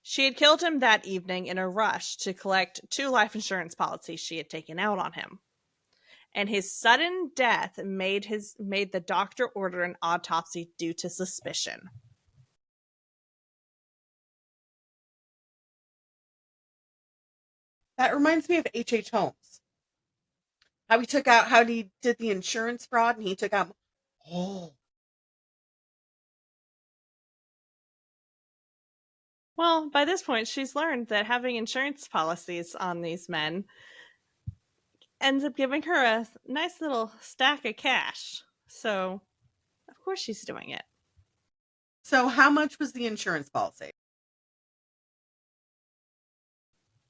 She had killed him that evening in a rush to collect 2 life insurance policies she had taken out on him. And his sudden death made the doctor order an autopsy due to suspicion. That reminds me of H.H. Holmes. How he did the insurance fraud and he took out. Oh. Well, by this point, she's learned that having insurance policies on these men ends up giving her a nice little stack of cash. So, of course, she's doing it. So how much was the insurance policy?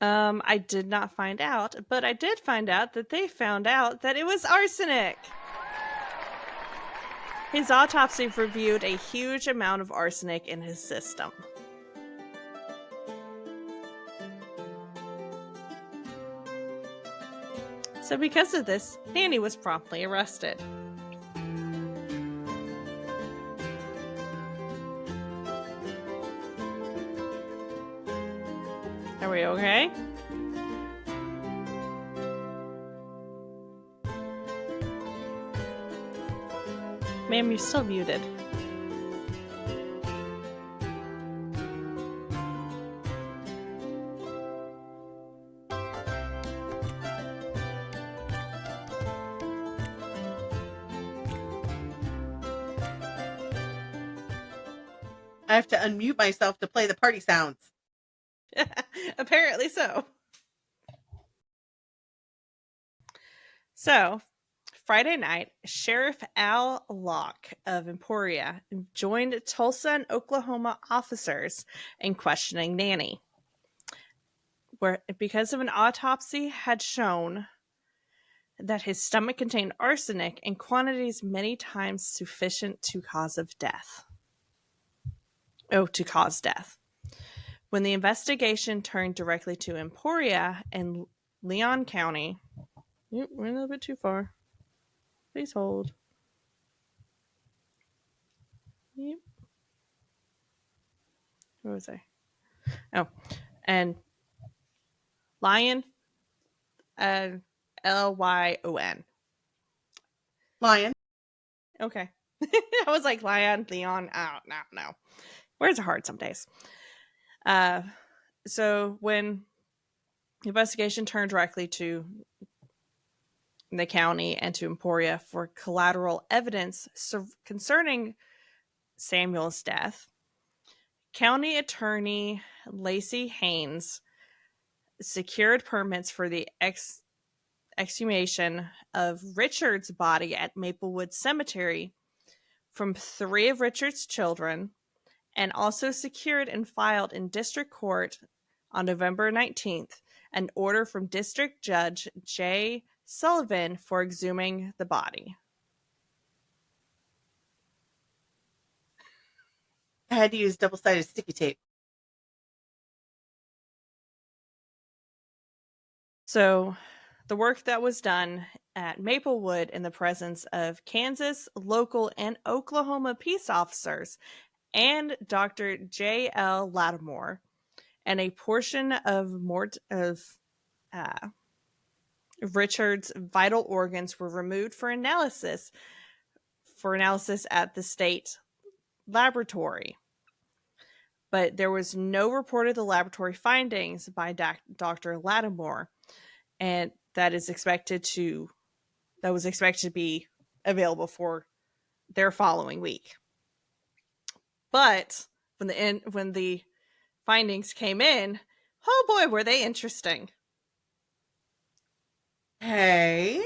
I did not find out, but I did find out that they found out that it was arsenic. His autopsy reviewed a huge amount of arsenic in his system. So because of this, Nannie was promptly arrested. Are we okay? Ma'am, you're still muted. I have to unmute myself to play the party sounds. Apparently so. So, Friday night, Sheriff Al Locke of Emporia joined Tulsa and Oklahoma officers in questioning Nannie, because of an autopsy had shown that his stomach contained arsenic in quantities many times sufficient to cause death. When the investigation turned directly to Emporia and Leon County, we're a little bit too far. Please hold. Yep. Where was I? Oh, and Lyon, Lyon. Lion. Okay. I was like Leon. Oh, no. Words are hard some days. So when the investigation turned directly to the county and to Emporia for collateral evidence concerning Samuel's death, County Attorney Lacey Haynes secured permits for the exhumation of Richard's body at Maplewood Cemetery from 3 of Richard's children, and also secured and filed in district court on November 19th an order from District Judge J. Sullivan for exhuming the body. I had to use double-sided sticky tape. So the work that was done at Maplewood in the presence of Kansas, local, and Oklahoma peace officers and Dr. J.L. Lattimore, and a portion of Richard's vital organs were removed for analysis at the state laboratory. But there was no report of the laboratory findings by Dr. Lattimore, and that was expected to be available for their following week. But when the findings came in, oh boy, were they interesting. Hey.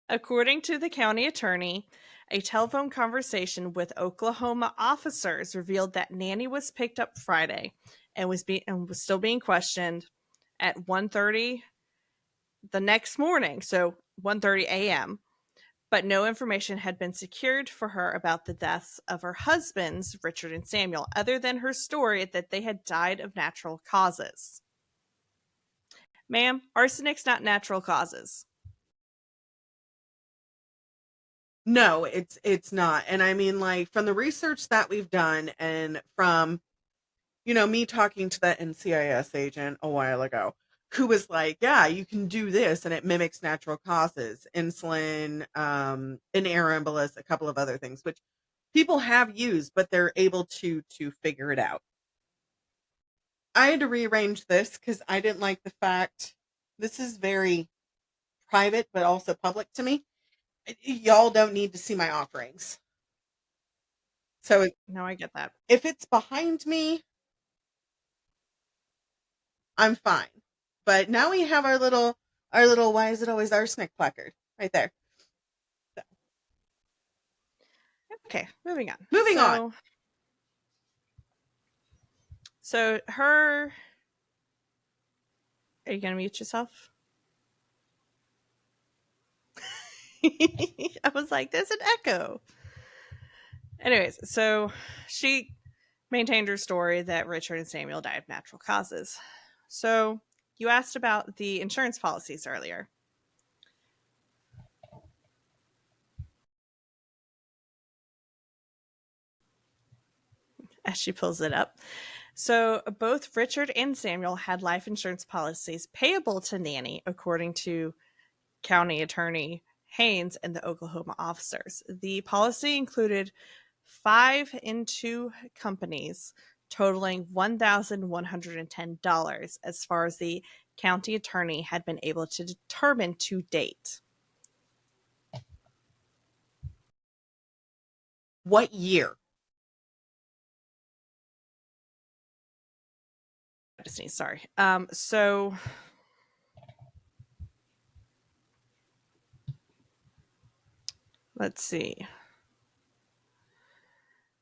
According to the county attorney, a telephone conversation with Oklahoma officers revealed that Nannie was picked up Friday and was still being questioned at 1:30 the next morning, so 1:30 a.m. but no information had been secured for her about the deaths of her husbands, Richard and Samuel, other than her story that they had died of natural causes. Ma'am, arsenic's not natural causes. No, it's not. And I mean, like, from the research that we've done and from, me talking to that NCIS agent a while ago, who was like, yeah, you can do this and it mimics natural causes, insulin, an air embolus, a couple of other things, which people have used, but they're able to figure it out. I had to rearrange this because I didn't like the fact this is very private, but also public to me. Y'all don't need to see my offerings. So No, I get that. if it's behind me, I'm fine. But now we have our little why is it always arsenic placard right there. So, Okay, moving on. moving on. So her. Are you gonna mute yourself? I was like, there's an echo. Anyways, so she maintained her story that Richard and Samuel died of natural causes. So you asked about the insurance policies earlier. As she pulls it up. So both Richard and Samuel had life insurance policies payable to Nannie, according to County Attorney Haynes and the Oklahoma officers. The policy included 5 in 2 companies totaling $1,110 as far as the county attorney had been able to determine to date. What year? Sorry. So let's see.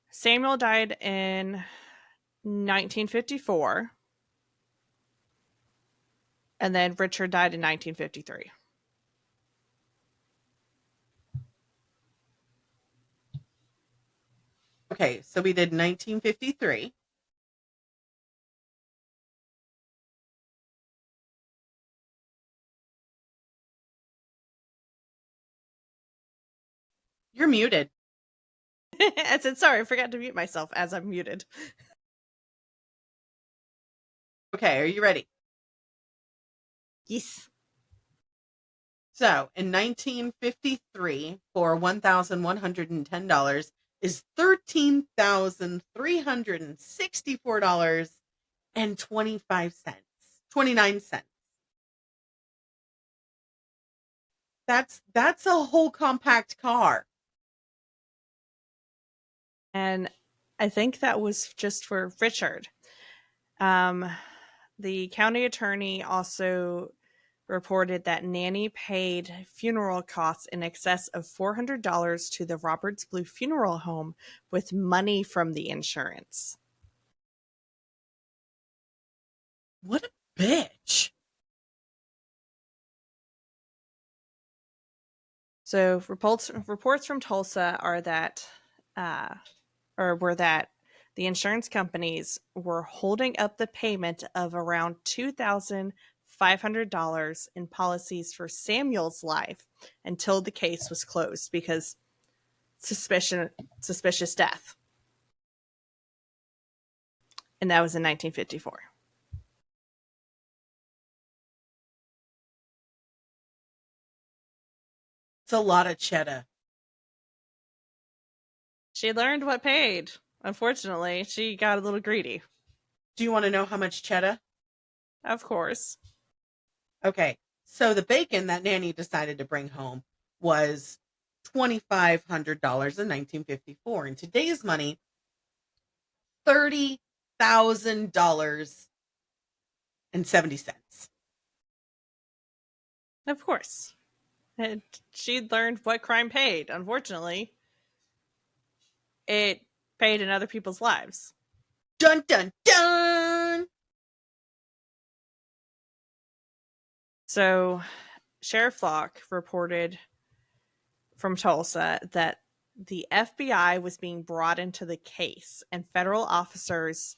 Samuel died in 1954, and then Richard died in 1953. Okay, so we did 1953. You're muted. I said, sorry, I forgot to mute myself as I'm muted. Okay, are you ready? Yes. So in 1953, for $1,110 is $13,364.25. 29 cents. That's a whole compact car. And I think that was just for Richard. The county attorney also reported that Nannie paid funeral costs in excess of $400 to the Roberts Blue Funeral Home with money from the insurance. What a bitch. So reports from Tulsa are that, were that the insurance companies were holding up the payment of around $2,500 in policies for Samuel's life until the case was closed because suspicious death. And that was in 1954. It's a lot of cheddar. She learned what paid. Unfortunately, she got a little greedy. Do you want to know how much cheddar? Of course. Okay, so the bacon that Nannie decided to bring home was $2,500 in 1954. In today's money, $30,000.70. Of course. And she learned what crime paid. Unfortunately, it paid in other people's lives. Dun dun dun! So, Sheriff Flock reported from Tulsa that the FBI was being brought into the case, and federal officers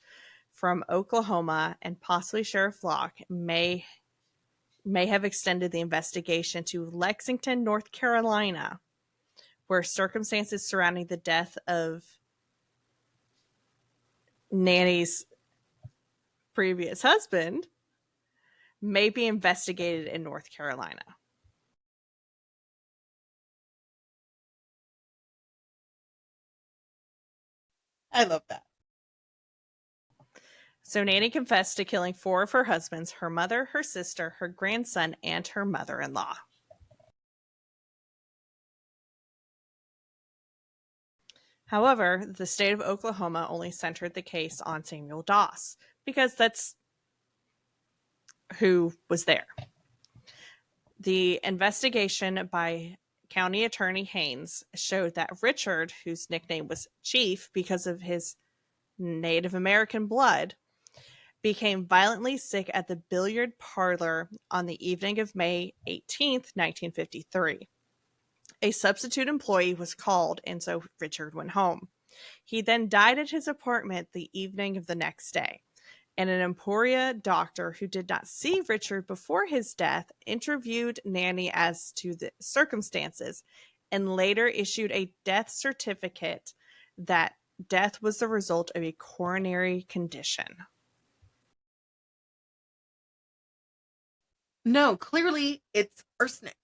from Oklahoma and possibly Sheriff Locke may have extended the investigation to Lexington, North Carolina, where circumstances surrounding the death of Nannie's previous husband may be investigated in North Carolina. I love that. So Nannie confessed to killing 4 of her husbands: her mother, her sister, her grandson, and her mother-in-law. However, the state of Oklahoma only centered the case on Samuel Doss because that's who was there. The investigation by County Attorney Haynes showed that Richard, whose nickname was Chief because of his Native American blood, became violently sick at the billiard parlor on the evening of May 18th, 1953. A substitute employee was called, and so Richard went home. He then died at his apartment the evening of the next day, and an Emporia doctor who did not see Richard before his death interviewed Nannie as to the circumstances and later issued a death certificate that death was the result of a coronary condition. No, clearly it's arsenic.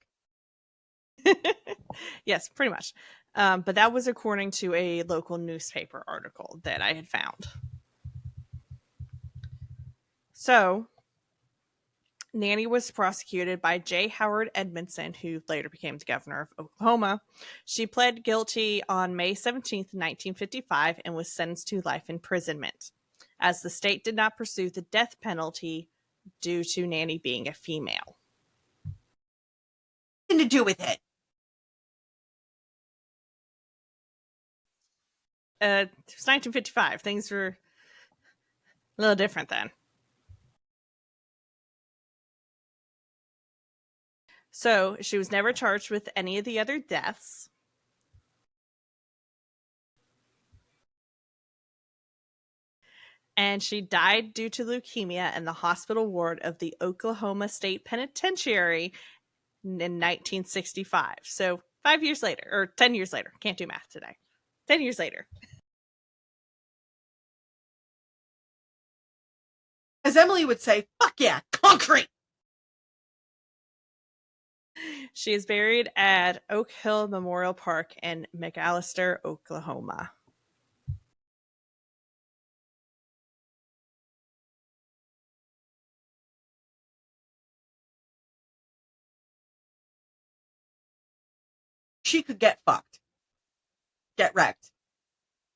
Yes, pretty much. But that was according to a local newspaper article that I had found. So, Nannie was prosecuted by J. Howard Edmondson, who later became the governor of Oklahoma. She pled guilty on May 17th, 1955, and was sentenced to life imprisonment, as the state did not pursue the death penalty due to Nannie being a female. Nothing to do with it. It was 1955. Things were a little different then. So she was never charged with any of the other deaths. And she died due to leukemia in the hospital ward of the Oklahoma State Penitentiary in 1965. So 5 years later, or 10 years later. Can't do math today. 10 years later. As Emily would say, fuck yeah, concrete. She is buried at Oak Hill Memorial Park in McAlester, Oklahoma. She could get fucked. Get wrecked.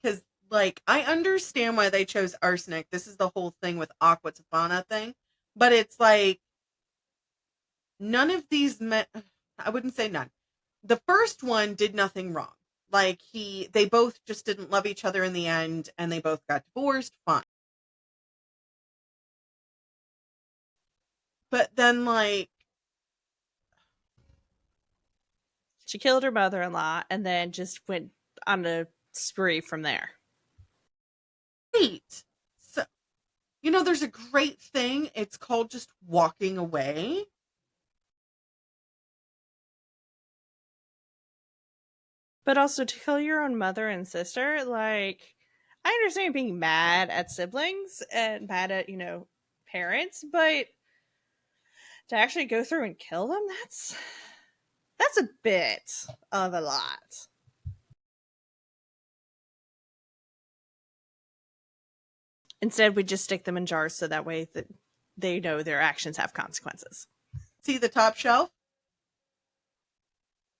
Because, like, I understand why they chose arsenic. This is the whole thing with Aqua Tofana thing. But it's like, none of these men, I wouldn't say none. The first one did nothing wrong. Like, they both just didn't love each other in the end, and they both got divorced. Fine. But then, like, She killed her mother-in-law and then just went on a spree from there. wait. So, there's a great thing. It's called just walking away. But also to kill your own mother and sister, like, I understand being mad at siblings and mad at, parents, but to actually go through and kill them, that's a bit of a lot. Instead, we just stick them in jars so that way that they know their actions have consequences. See the top shelf?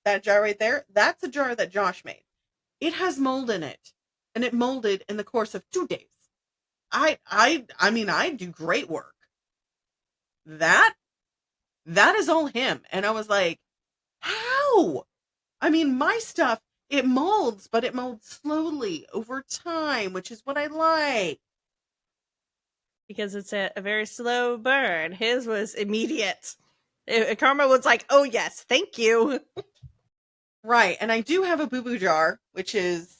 That jar right there? That's a jar that Josh made. It has mold in it. And it molded in the course of 2 days. I mean, I do great work. That is all him. And I was like, how? I mean, my stuff, it molds, but it molds slowly over time, which is what I like. Because it's a very slow burn. His was immediate. Karma was like, oh yes, thank you. Right. And I do have a boo-boo jar, which is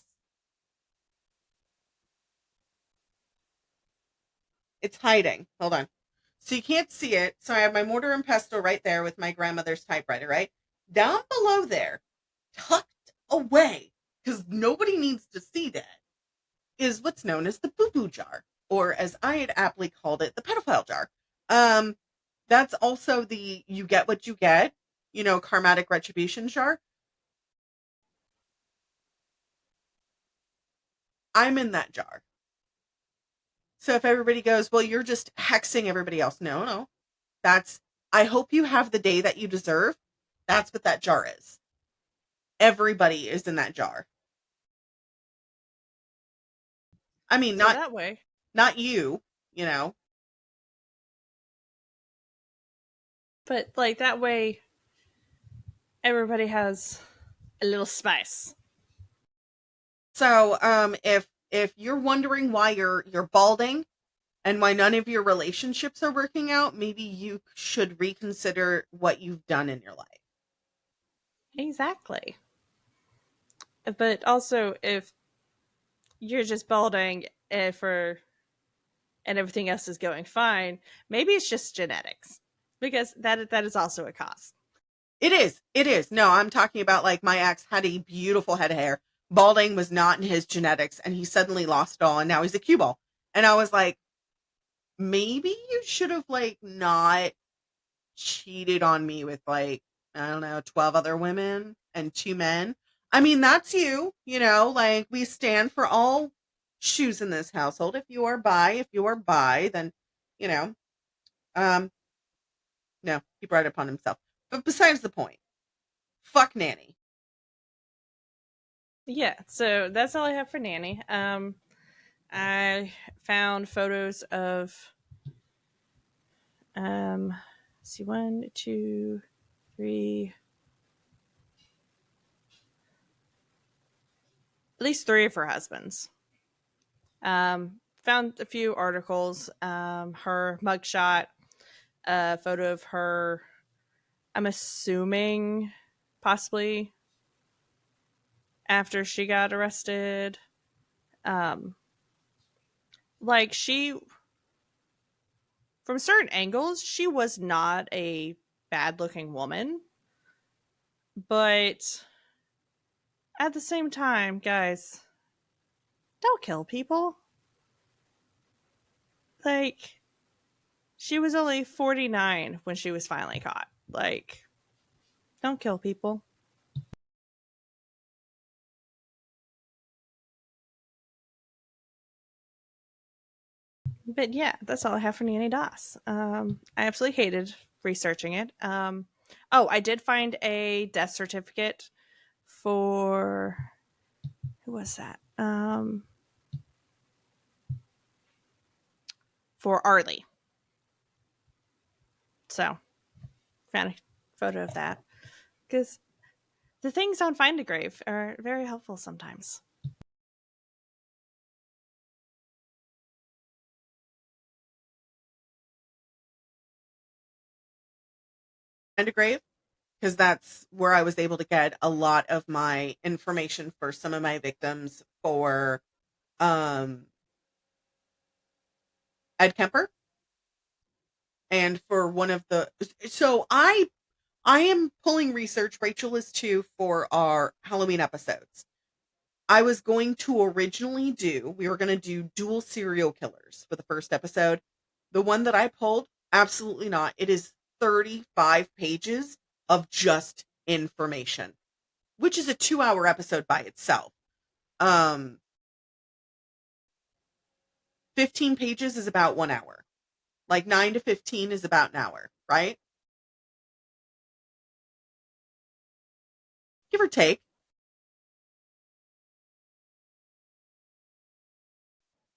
it's hiding. Hold on. So you can't see it. So I have my mortar and pestle right there with my grandmother's typewriter, right? Down below there, tucked away, because nobody needs to see that, is what's known as the boo-boo jar, or as I had aptly called it, the pedophile jar. Um, that's also the you get what you get, karmatic retribution jar. I'm in that jar. So if everybody goes, well, you're just hexing everybody else. No, no. That's, I hope you have the day that you deserve. That's what that jar is. Everybody is in that jar. I mean, So that way, not you, you know. but like that way, everybody has a little spice. So, if you're wondering why you're balding and why none of your relationships are working out, maybe you should reconsider what you've done in your life. Exactly. But also, if you're just balding and everything else is going fine, maybe it's just genetics, because that is also a cause. It is. It is. No, I'm talking about like my ex had a beautiful head of hair. Balding was not in his genetics, and he suddenly lost it all, and now he's a cue ball. And I was like, maybe you should have like not cheated on me with like, I don't know, 12 other women and 2 men. I mean, that's like we stand for all shoes in this household. If you are bi, then, you know, um, no, he brought it upon himself. But besides the point, fuck Nanny. Yeah, so that's all I have for Nanny. I found photos of see, 1, 2, 3, at least 3 of her husbands. Found a few articles. Her mugshot, a photo of her. I'm assuming possibly after she got arrested. Um, like she, from certain angles, she was not a bad looking woman, but at the same time, guys, don't kill people. Like, she was only 49 when she was finally caught. Like, don't kill people. But yeah, that's all I have for Nanny Doss. I absolutely hated researching it. Oh, I did find a death certificate for who was that? For Arlie. So found a photo of that because the things on Find a Grave are very helpful sometimes. And a grave, because that's where I was able to get a lot of my information for some of my victims for um Ed Kemper and for one of the so I am pulling research. Rachel is too for our Halloween episodes. I was going to originally we were going to do dual serial killers for the first episode. The one that I pulled, absolutely not. It is 35 pages of just information, which is a 2-hour episode by itself. Um, 15 pages is about 1 hour. Like 9 to 15 is about an hour, right? Give or take.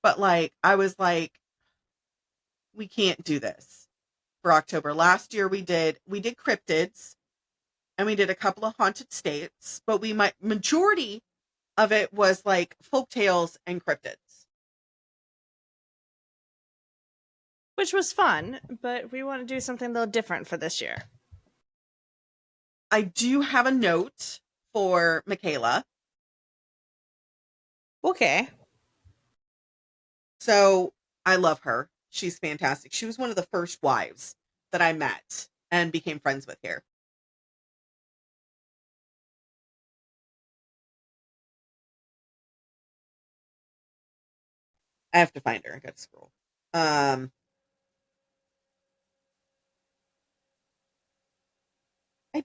But like, I was like, we can't do this for October. Last year we did cryptids and we did a couple of haunted states, but majority of it was like folk tales and cryptids. Which was fun, but we want to do something a little different for this year. I do have a note for Michaela. Okay. So I love her. She's fantastic. She was one of the first wives that I met and became friends with here. I have to find her. I got to scroll. I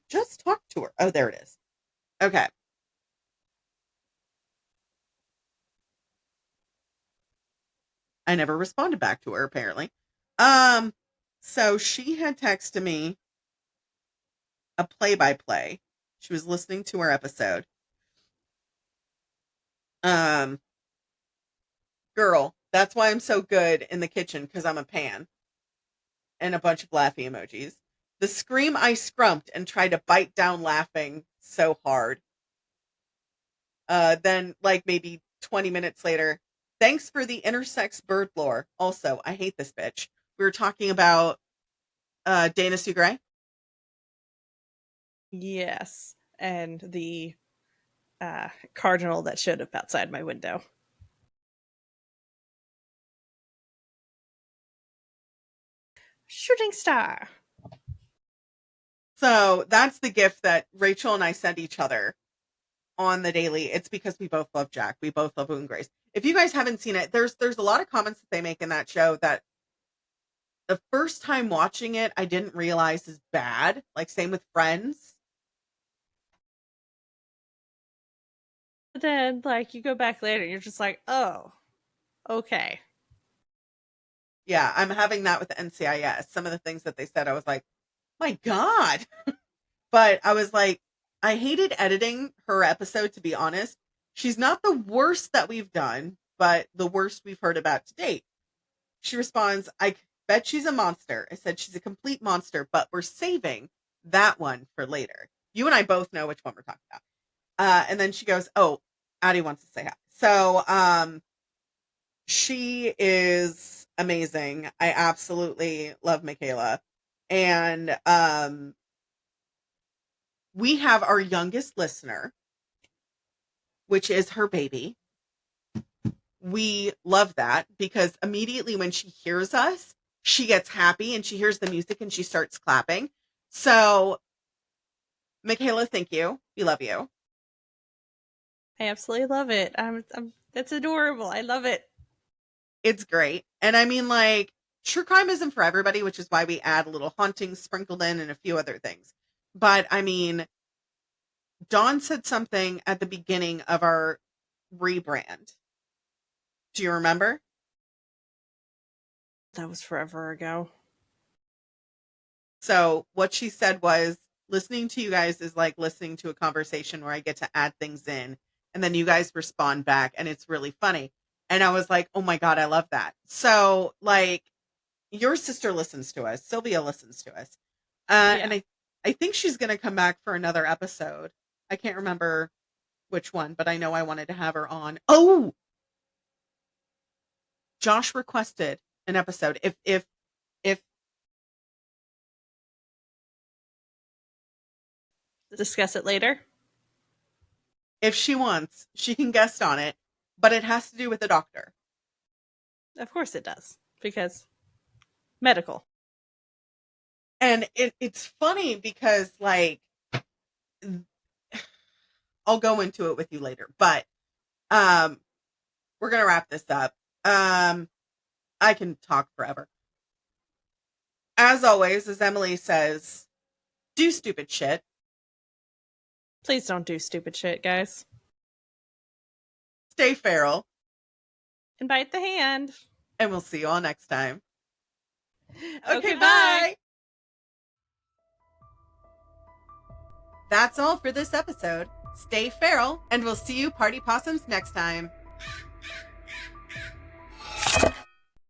just talked to her. Oh, there it is. Okay. I never responded back to her, apparently. So she had texted me a play-by-play. She was listening to our episode. Girl, that's why I'm so good in the kitchen, because I'm a pan. And a bunch of laughy emojis. The scream I scrumped and tried to bite down laughing so hard. Then, like, maybe 20 minutes later, thanks for the intersex bird lore. Also, I hate this bitch. We were talking about Dana Sue Gray. Yes. And the cardinal that showed up outside my window. Shooting star. So that's the gift that Rachel and I send each other on the daily. It's because we both love Jack. We both love Will and Grace. If you guys haven't seen it, there's a lot of comments that they make in that show that the first time watching it, I didn't realize is bad. Like, same with Friends. But then, like, you go back later and you're just like, oh, okay. Yeah, I'm having that with NCIS. Some of the things that they said, I was like, my God. But I was like, I hated editing her episode, to be honest. She's not the worst that we've done, but the worst we've heard about to date. She responds, I bet she's a monster. I said, she's a complete monster, but we're saving that one for later. You and I both know which one we're talking about. And then she goes, oh, Addie wants to say hi. So she is amazing. I absolutely love Michaela. And we have our youngest listener, which is her baby. We love that because immediately when she hears us, she gets happy and she hears the music and she starts clapping. So, Michaela, thank you. We love you. I absolutely love it. That's adorable. I love it. It's great. And I mean, like, true crime isn't for everybody, which is why we add a little haunting sprinkled in and a few other things. But I mean, Dawn said something at the beginning of our rebrand. Do you remember? That was forever ago. So what she said was, listening to you guys is like listening to a conversation where I get to add things in and then you guys respond back and it's really funny. And I was like, oh my God, I love that. So like your sister listens to us. Sylvia listens to us. Yeah. And I think she's going to come back for another episode. I can't remember which one, but I know I wanted to have her on. Oh, Josh requested an episode. If Discuss it later. if she wants, she can guest on it, but it has to do with the doctor. Of course it does, because medical. And it's funny because, like, I'll go into it with you later, but we're gonna wrap this up. I can talk forever. As always, as Emily says, do stupid shit. Please don't do stupid shit, guys. Stay feral. And bite the hand. And we'll see you all next time. Okay, bye. That's all for this episode. Stay feral, and we'll see you party possums next time.